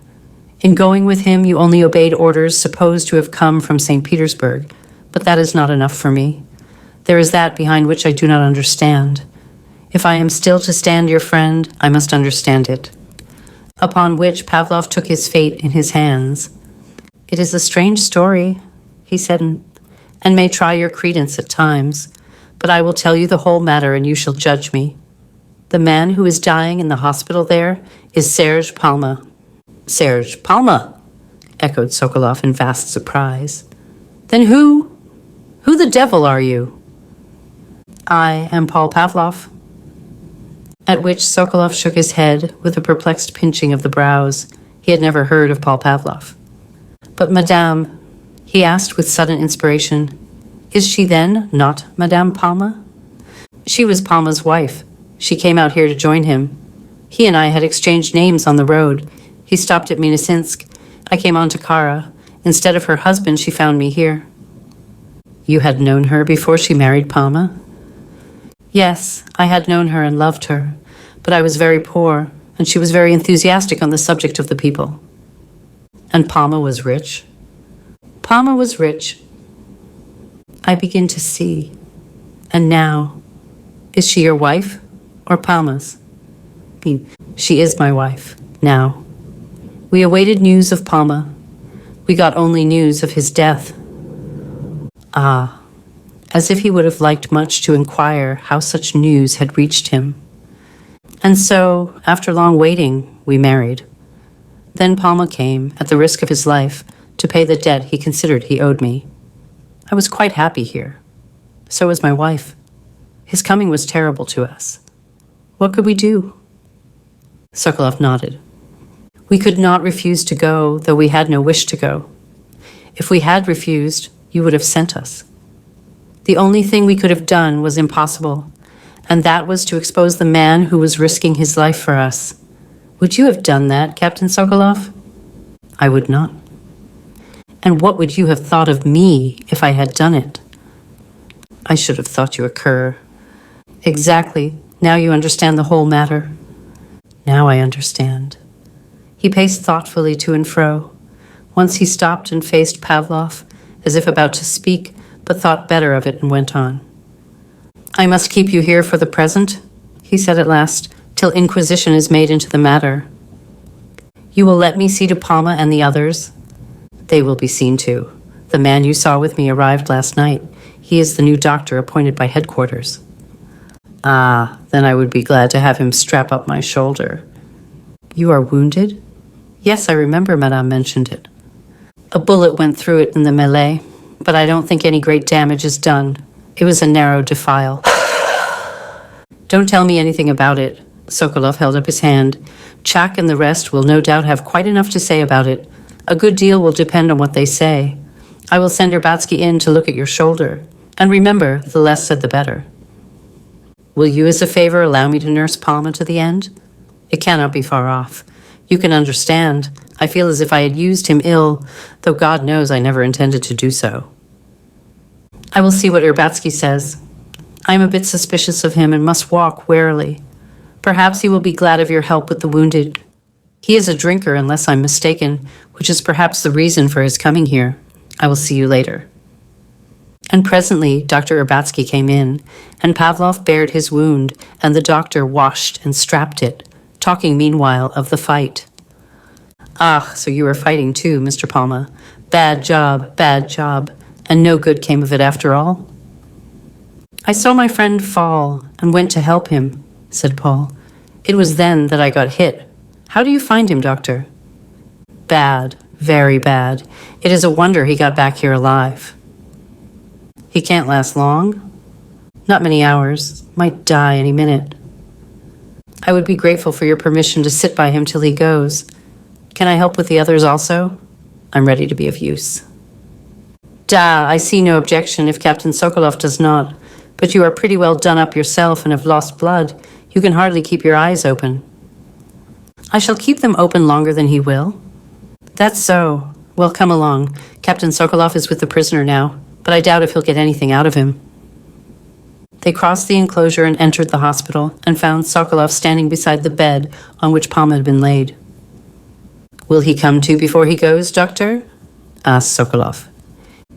In going with him, you only obeyed orders supposed to have come from St. Petersburg, but that is not enough for me. There is that behind which I do not understand. If I am still to stand your friend, I must understand it. Upon which Pavlov took his fate in his hands. It is a strange story, he said, and may try your credence at times, but I will tell you the whole matter and you shall judge me. The man who is dying in the hospital there is Serge Palma. Serge Palma, echoed Sokolov in vast surprise. Then who the devil are you? I am Paul Pavlov. At which Sokolov shook his head with a perplexed pinching of the brows. He had never heard of Paul Pavlov. But Madame, he asked with sudden inspiration, is she then not Madame Palma? She was Palma's wife. She came out here to join him. He and I had exchanged names on the road. He stopped at Minasinsk. I came on to Kara. Instead of her husband, she found me here. You had known her before she married Palma? Yes, I had known her and loved her, but I was very poor, and she was very enthusiastic on the subject of the people. And Palma was rich? Palma was rich. I begin to see. And now, is she your wife or Palma's? She is my wife, now. We awaited news of Palma. We got only news of his death. Ah, as if he would have liked much to inquire how such news had reached him. And so, after long waiting, we married. Then Palma came, at the risk of his life, to pay the debt he considered he owed me. I was quite happy here. So was my wife. His coming was terrible to us. What could we do? Sokolov nodded. We could not refuse to go, though we had no wish to go. If we had refused, you would have sent us. The only thing we could have done was impossible, and that was to expose the man who was risking his life for us. Would you have done that, Captain Sokolov? I would not. And what would you have thought of me if I had done it? I should have thought you a cur. Exactly. Now you understand the whole matter. Now I understand. He paced thoughtfully to and fro. Once he stopped and faced Pavlov, as if about to speak, but thought better of it and went on. I must keep you here for the present, he said at last, till inquisition is made into the matter. You will let me see to Palma and the others? They will be seen to. The man you saw with me arrived last night. He is the new doctor appointed by headquarters. Ah, then I would be glad to have him strap up my shoulder. You are wounded? Yes, I remember Madame mentioned it. A bullet went through it in the melee, but I don't think any great damage is done. It was a narrow defile. Don't tell me anything about it. Sokolov held up his hand. Chak and the rest will no doubt have quite enough to say about it. A good deal will depend on what they say. I will send Urbatsky in to look at your shoulder. And remember, the less said the better. Will you, as a favor, allow me to nurse Palma to the end? It cannot be far off. You can understand. I feel as if I had used him ill, though God knows I never intended to do so. I will see what Urbatsky says. I am a bit suspicious of him and must walk warily. Perhaps he will be glad of your help with the wounded. He is a drinker, unless I'm mistaken, which is perhaps the reason for his coming here. I will see you later. And presently Dr. Urbatsky came in, and Pavloff bared his wound, and the doctor washed and strapped it, talking meanwhile of the fight. Ah, so you were fighting too, Mr. Palma. Bad job, and no good came of it after all? I saw my friend fall and went to help him, said Paul. It was then that I got hit. How do you find him, Doctor? Bad, very bad. It is a wonder he got back here alive. He can't last long? Not many hours. Might die any minute. I would be grateful for your permission to sit by him till he goes. Can I help with the others also? I'm ready to be of use. I see no objection if Captain Sokolov does not, but you are pretty well done up yourself and have lost blood. You can hardly keep your eyes open. I shall keep them open longer than he will. That's so. Well, come along. Captain Sokolov is with the prisoner now, but I doubt if he'll get anything out of him. They crossed the enclosure and entered the hospital and found Sokolov standing beside the bed on which Palma had been laid. Will he come to before he goes, Doctor? Asked Sokolov.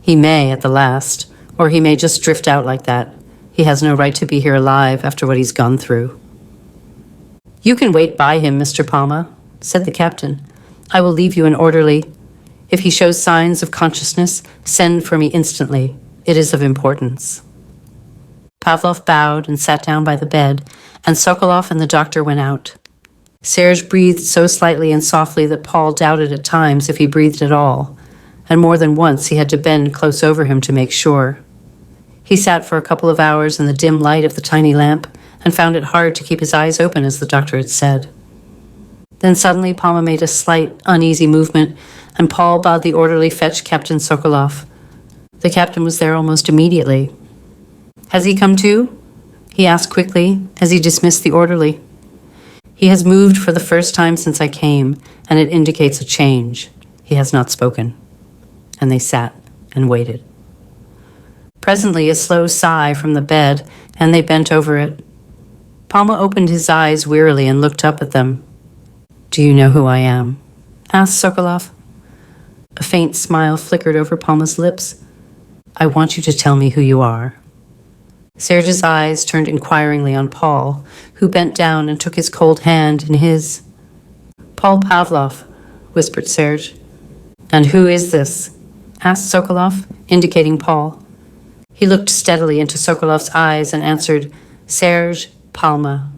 He may at the last, or he may just drift out like that. He has no right to be here alive after what he's gone through. You can wait by him, Mr. Palma, said the captain. I will leave you an orderly. If he shows signs of consciousness, send for me instantly. It is of importance. Pavlov bowed and sat down by the bed, and Sokolov and the doctor went out. Serge breathed so slightly and softly that Paul doubted at times if he breathed at all, and more than once he had to bend close over him to make sure. He sat for a couple of hours in the dim light of the tiny lamp and found it hard to keep his eyes open, as the doctor had said. Then suddenly Palma made a slight, uneasy movement, and Paul bade the orderly fetch Captain Sokolov. The captain was there almost immediately. Has he come to? He asked quickly, as he dismissed the orderly. He has moved for the first time since I came, and it indicates a change. He has not spoken. And they sat and waited. Presently a slow sigh from the bed, and they bent over it. Palma opened his eyes wearily and looked up at them. Do you know who I am? Asked Sokolov. A faint smile flickered over Palma's lips. I want you to tell me who you are. Serge's eyes turned inquiringly on Paul, who bent down and took his cold hand in his. Paul Pavloff, whispered Serge. And who is this? Asked Sokolov, indicating Paul. He looked steadily into Sokolov's eyes and answered, Serge Palma.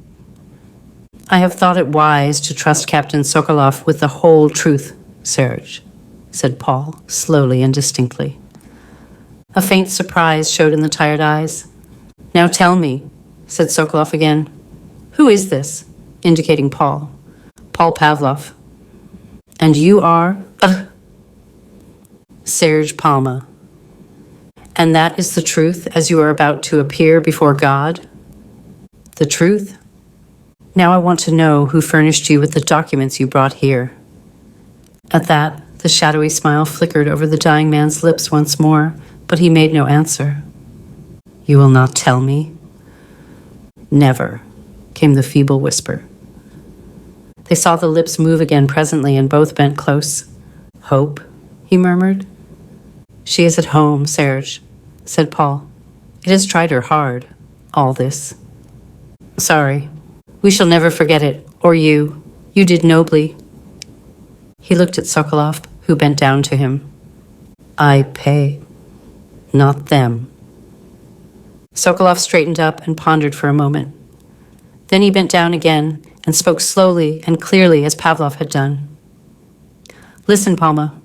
I have thought it wise to trust Captain Sokolov with the whole truth, Serge, said Paul, slowly and distinctly. A faint surprise showed in the tired eyes. Now tell me, said Sokolov again. Who is this? Indicating Paul. Paul Pavloff. And you are? Serge Palma. And that is the truth as you are about to appear before God? The truth? Now I want to know who furnished you with the documents you brought here. At that, the shadowy smile flickered over the dying man's lips once more, but he made no answer. You will not tell me? Never, came the feeble whisper. They saw the lips move again presently, and both bent close. Hope, he murmured. She is at home, Serge, said Paul. It has tried her hard, all this. Sorry. We shall never forget it, or you. You did nobly. He looked at Sokolov, who bent down to him. I pay, not them. Sokolov straightened up and pondered for a moment. Then he bent down again and spoke slowly and clearly as Pavloff had done. Listen, Palma.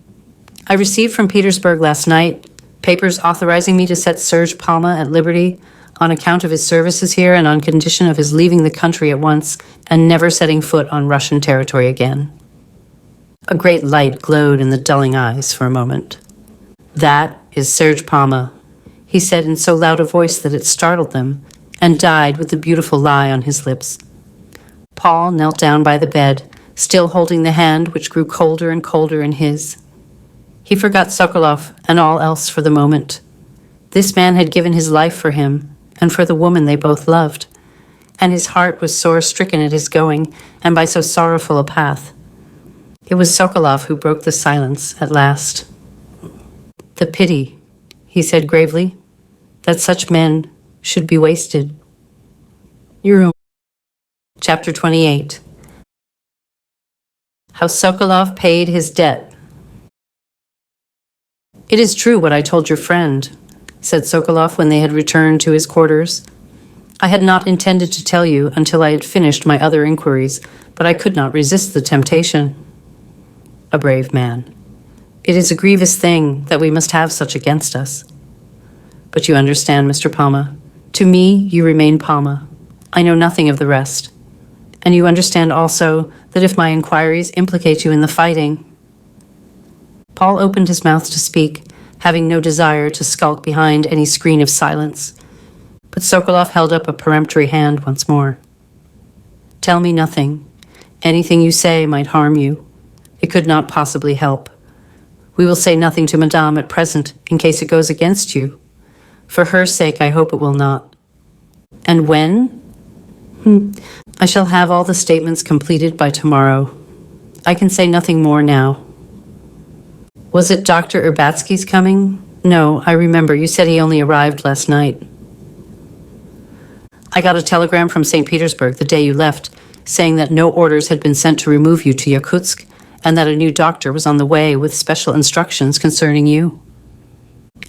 I received from Petersburg last night papers authorizing me to set Serge Palma at liberty on account of his services here and on condition of his leaving the country at once and never setting foot on Russian territory again. A great light glowed in the dulling eyes for a moment. That is Serge Palma, he said in so loud a voice that it startled them, and died with the beautiful lie on his lips. Paul knelt down by the bed, still holding the hand which grew colder and colder in his. He forgot Sokolov and all else for the moment. This man had given his life for him, and for the woman they both loved, and his heart was sore-stricken at his going, and by so sorrowful a path. It was Sokolov who broke the silence at last. The pity, he said gravely, that such men should be wasted. Chapter 28. How Sokolov paid his debt. It is true what I told your friend, said Sokolov when they had returned to his quarters. I had not intended to tell you until I had finished my other inquiries, but I could not resist the temptation. A brave man. It is a grievous thing that we must have such against us. But you understand, Mr. Palma. To me, you remain Palma. I know nothing of the rest. And you understand also that if my inquiries implicate you in the fighting... Paul opened his mouth to speak, having no desire to skulk behind any screen of silence. But Sokolov held up a peremptory hand once more. Tell me nothing. Anything you say might harm you. It could not possibly help. We will say nothing to Madame at present, in case it goes against you. For her sake, I hope it will not. And when? I shall have all the statements completed by tomorrow. I can say nothing more now. Was it Dr. Urbatsky's coming? No, I remember. You said he only arrived last night. I got a telegram from St. Petersburg the day you left, saying that no orders had been sent to remove you to Yakutsk, and that a new doctor was on the way with special instructions concerning you.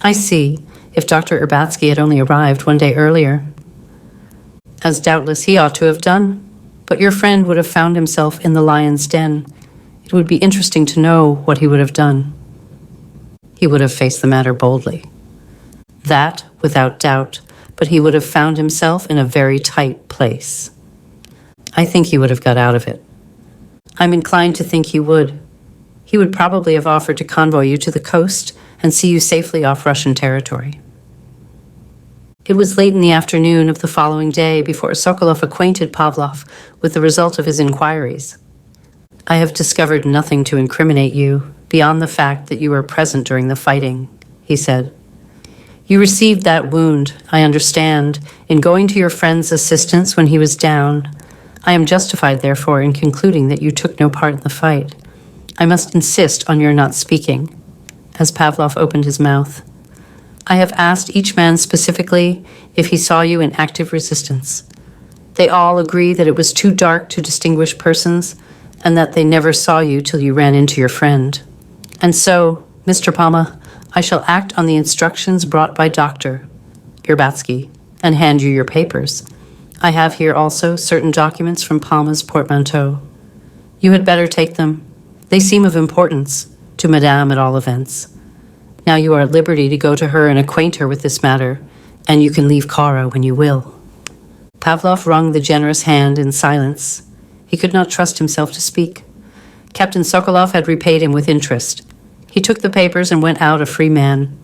I see, if Dr. Urbatsky had only arrived one day earlier. As doubtless he ought to have done, but your friend would have found himself in the lion's den. It would be interesting to know what he would have done. He would have faced the matter boldly. That, without doubt, but he would have found himself in a very tight place. I think he would have got out of it. I'm inclined to think he would. He would probably have offered to convoy you to the coast and see you safely off Russian territory. It was late in the afternoon of the following day before Sokolov acquainted Pavloff with the result of his inquiries. I have discovered nothing to incriminate you beyond the fact that you were present during the fighting, he said. You received that wound, I understand, in going to your friend's assistance when he was down. I am justified, therefore, in concluding that you took no part in the fight. I must insist on your not speaking, as Pavloff opened his mouth. I have asked each man specifically if he saw you in active resistance. They all agree that it was too dark to distinguish persons, and that they never saw you till you ran into your friend. And so, Mr. Palma, I shall act on the instructions brought by Dr. Urbatsky and hand you your papers. I have here also certain documents from Palma's portmanteau. You had better take them. They seem of importance, to Madame at all events. Now you are at liberty to go to her and acquaint her with this matter, and you can leave Kara when you will. Pavloff wrung the generous hand in silence. He could not trust himself to speak. Captain Sokolov had repaid him with interest. He took the papers and went out a free man.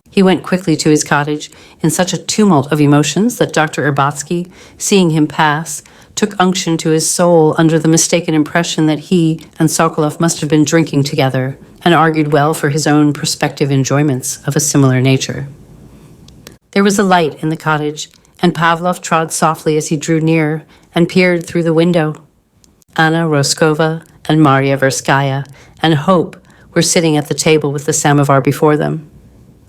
He went quickly to his cottage in such a tumult of emotions that Dr. Urbatsky, seeing him pass, took unction to his soul under the mistaken impression that he and Sokolov must have been drinking together, and argued well for his own prospective enjoyments of a similar nature. There was a light in the cottage, and Pavloff trod softly as he drew near and peered through the window. Anna Roskova and Marya Verskaya and Hope were sitting at the table with the samovar before them.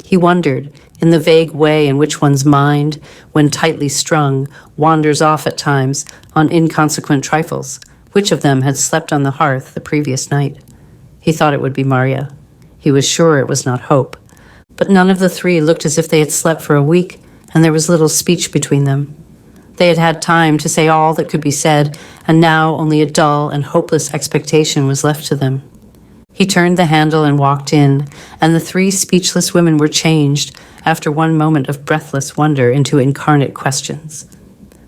He wondered, in the vague way in which one's mind, when tightly strung, wanders off at times on inconsequent trifles, which of them had slept on the hearth the previous night. He thought it would be Marya. He was sure it was not Hope. But none of the three looked as if they had slept for a week, and there was little speech between them. They had had time to say all that could be said, and now only a dull and hopeless expectation was left to them. He turned the handle and walked in, and the three speechless women were changed, after one moment of breathless wonder, into incarnate questions.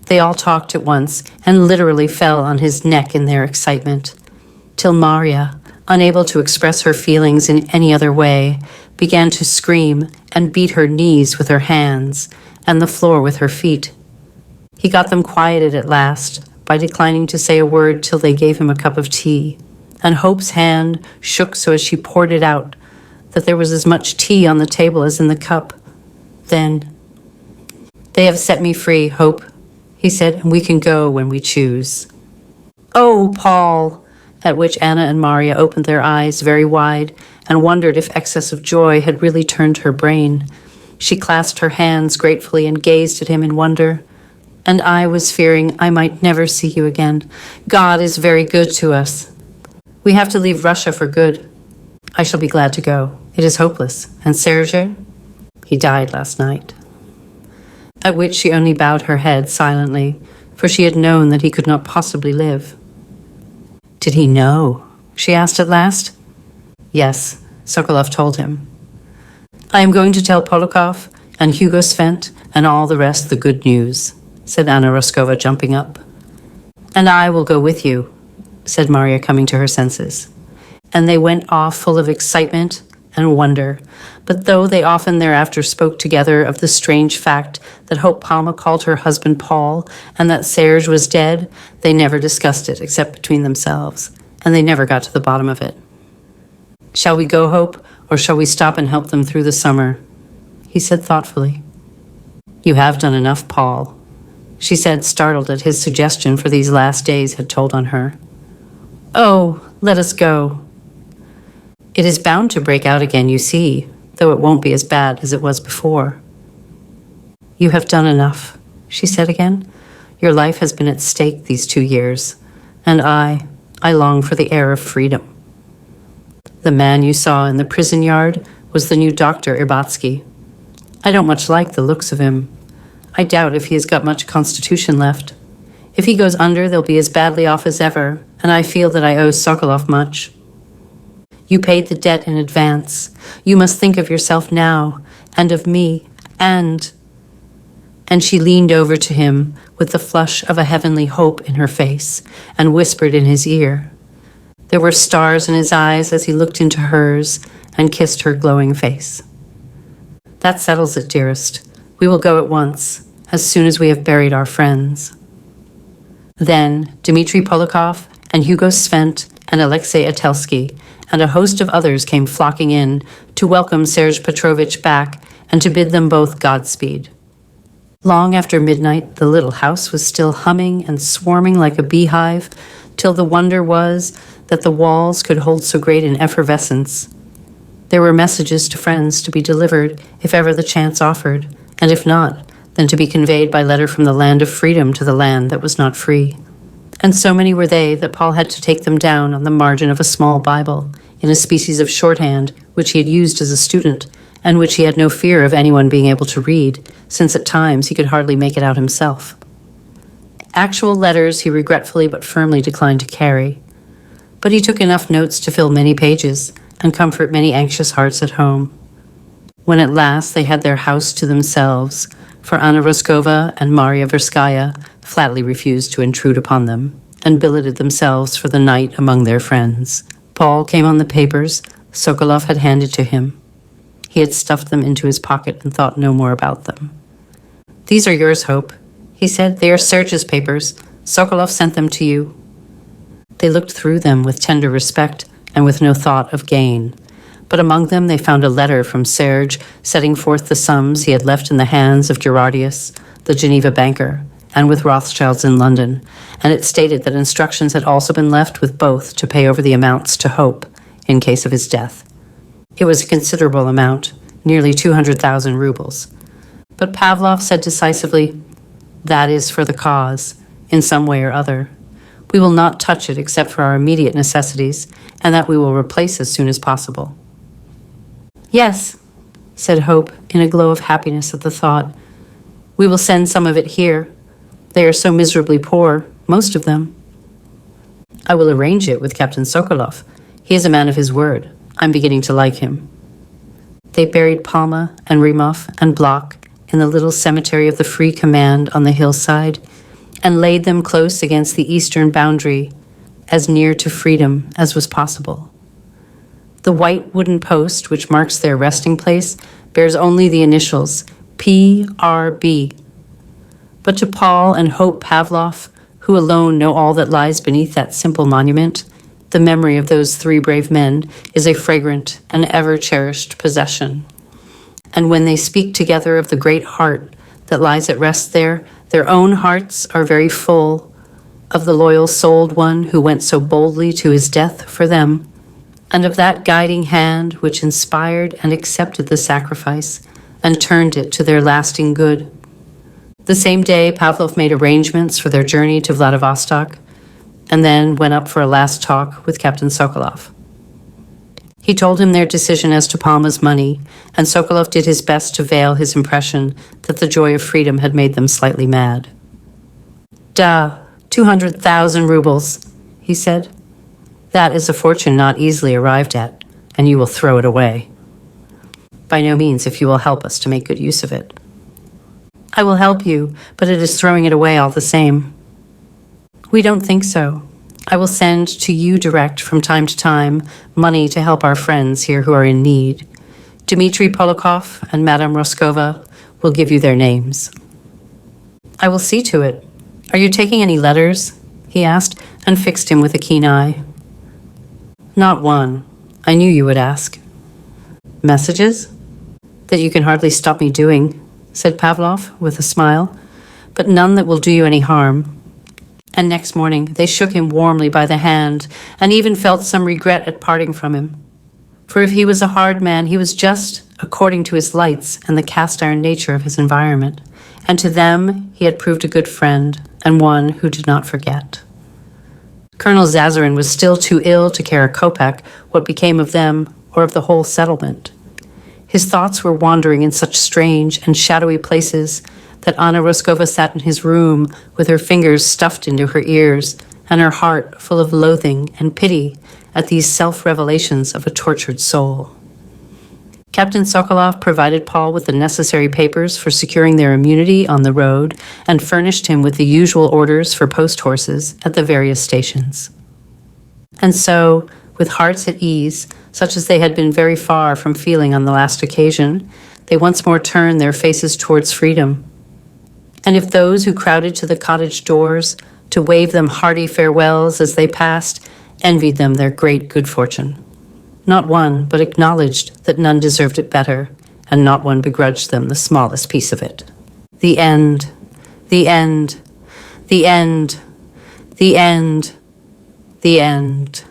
They all talked at once, and literally fell on his neck in their excitement, till Maria, unable to express her feelings in any other way, began to scream and beat her knees with her hands, and the floor with her feet. He got them quieted at last by declining to say a word till they gave him a cup of tea, and Hope's hand shook so as she poured it out that there was as much tea on the table as in the cup. Then, "They have set me free, Hope," he said, "and we can go when we choose." "Oh, Paul!" At which Anna and Maria opened their eyes very wide and wondered if excess of joy had really turned her brain. She clasped her hands gratefully and gazed at him in wonder. "And I was fearing I might never see you again. God is very good to us. We have to leave Russia for good. I shall be glad to go. It is hopeless. And Serge? He died last night." At which she only bowed her head silently, for she had known that he could not possibly live. "Did he know?" she asked at last. "Yes," Sokolov told him. "I am going to tell Polokov and Hugo Svent and all the rest the good news," said Anna Roskova, jumping up. "And I will go with you," said Maria, coming to her senses. And they went off full of excitement and wonder, but though they often thereafter spoke together of the strange fact that Hope Palma called her husband Paul and that Serge was dead, they never discussed it except between themselves, and they never got to the bottom of it. "Shall we go, Hope, or shall we stop and help them through the summer?" he said thoughtfully. "You have done enough, Paul," she said, startled at his suggestion, for these last days had told on her. "Oh, let us go." "It is bound to break out again, you see, though it won't be as bad as it was before." "You have done enough," she said again. "Your life has been at stake these 2 years, and I long for the air of freedom." "The man you saw in the prison yard was the new Dr. Irbatsky. I don't much like the looks of him. I doubt if he has got much constitution left. If he goes under, they'll be as badly off as ever, and I feel that I owe Sokolov much. You paid the debt in advance. You must think of yourself now, and of me, and she leaned over to him with the flush of a heavenly hope in her face and whispered in his ear. There were stars in his eyes as he looked into hers and kissed her glowing face. "That settles it, dearest. We will go at once, as soon as we have buried our friends." Then Dmitry Polokov and Hugo Svent and Alexei Atelsky and a host of others came flocking in to welcome Serge Petrovich back and to bid them both Godspeed. Long after midnight, the little house was still humming and swarming like a beehive, till the wonder was that the walls could hold so great an effervescence. There were messages to friends to be delivered if ever the chance offered, and if not, then to be conveyed by letter from the land of freedom to the land that was not free. And so many were they that Paul had to take them down on the margin of a small Bible, in a species of shorthand which he had used as a student, and which he had no fear of anyone being able to read, since at times he could hardly make it out himself. Actual letters he regretfully but firmly declined to carry, but he took enough notes to fill many pages and comfort many anxious hearts at home. When at last they had their house to themselves, for Anna Roskova and Maria Verskaya flatly refused to intrude upon them, and billeted themselves for the night among their friends, Paul came on the papers Sokolov had handed to him. He had stuffed them into his pocket and thought no more about them. "These are yours, Hope," he said. "They are Serge's papers. Sokolov sent them to you." They looked through them with tender respect and with no thought of gain. But among them they found a letter from Serge setting forth the sums he had left in the hands of Gerardius, the Geneva banker, and with Rothschilds in London, and it stated that instructions had also been left with both to pay over the amounts to Hope in case of his death. It was a considerable amount, nearly 200,000 rubles. But Pavloff said decisively, "That is for the cause, in some way or other. We will not touch it except for our immediate necessities, and that we will replace as soon as possible." "Yes," said Hope, in a glow of happiness at the thought. We will send some of it here. They are so miserably poor, most of them. I will arrange it with Captain Sokolov. He is a man of his word. I'm beginning to like him. They buried Palma and Rimov and Bloch in the little cemetery of the Free Command on the hillside and laid them close against the eastern boundary, as near to freedom as was possible. The white wooden post which marks their resting place bears only the initials P.R.B. But to Paul and Hope Pavloff, who alone know all that lies beneath that simple monument, the memory of those 3 brave men is a fragrant and ever-cherished possession. And when they speak together of the great heart that lies at rest there, their own hearts are very full of the loyal-souled one who went so boldly to his death for them, and of that guiding hand which inspired and accepted the sacrifice and turned it to their lasting good. The same day, Pavlov made arrangements for their journey to Vladivostok, and then went up for a last talk with Captain Sokolov. He told him their decision as to Palma's money, and Sokolov did his best to veil his impression that the joy of freedom had made them slightly mad. 200,000 rubles, he said. That is a fortune not easily arrived at, and you will throw it away. By no means, if you will help us to make good use of it. I will help you, but it is throwing it away all the same. We don't think so. I will send to you direct from time to time money to help our friends here who are in need. Dmitry Polakov and Madame Roskova will give you their names. I will see to it. Are you taking any letters? He asked, and fixed him with a keen eye. Not one. I knew you would ask. Messages? That you can hardly stop me doing, said Pavlov with a smile, but none that will do you any harm. And next morning they shook him warmly by the hand, and even felt some regret at parting from him. For if he was a hard man, he was just according to his lights and the cast-iron nature of his environment, and to them he had proved a good friend, and one who did not forget. Colonel Zazarin was still too ill to care a kopeck what became of them or of the whole settlement. His thoughts were wandering in such strange and shadowy places that Anna Roskova sat in his room with her fingers stuffed into her ears and her heart full of loathing and pity at these self-revelations of a tortured soul. Captain Sokolov provided Paul with the necessary papers for securing their immunity on the road and furnished him with the usual orders for post horses at the various stations. And so, with hearts at ease, such as they had been very far from feeling on the last occasion, they once more turned their faces towards freedom. And if those who crowded to the cottage doors to wave them hearty farewells as they passed envied them their great good fortune, not one but acknowledged that none deserved it better, and not one begrudged them the smallest piece of it. The end, the end, the end, the end, the end.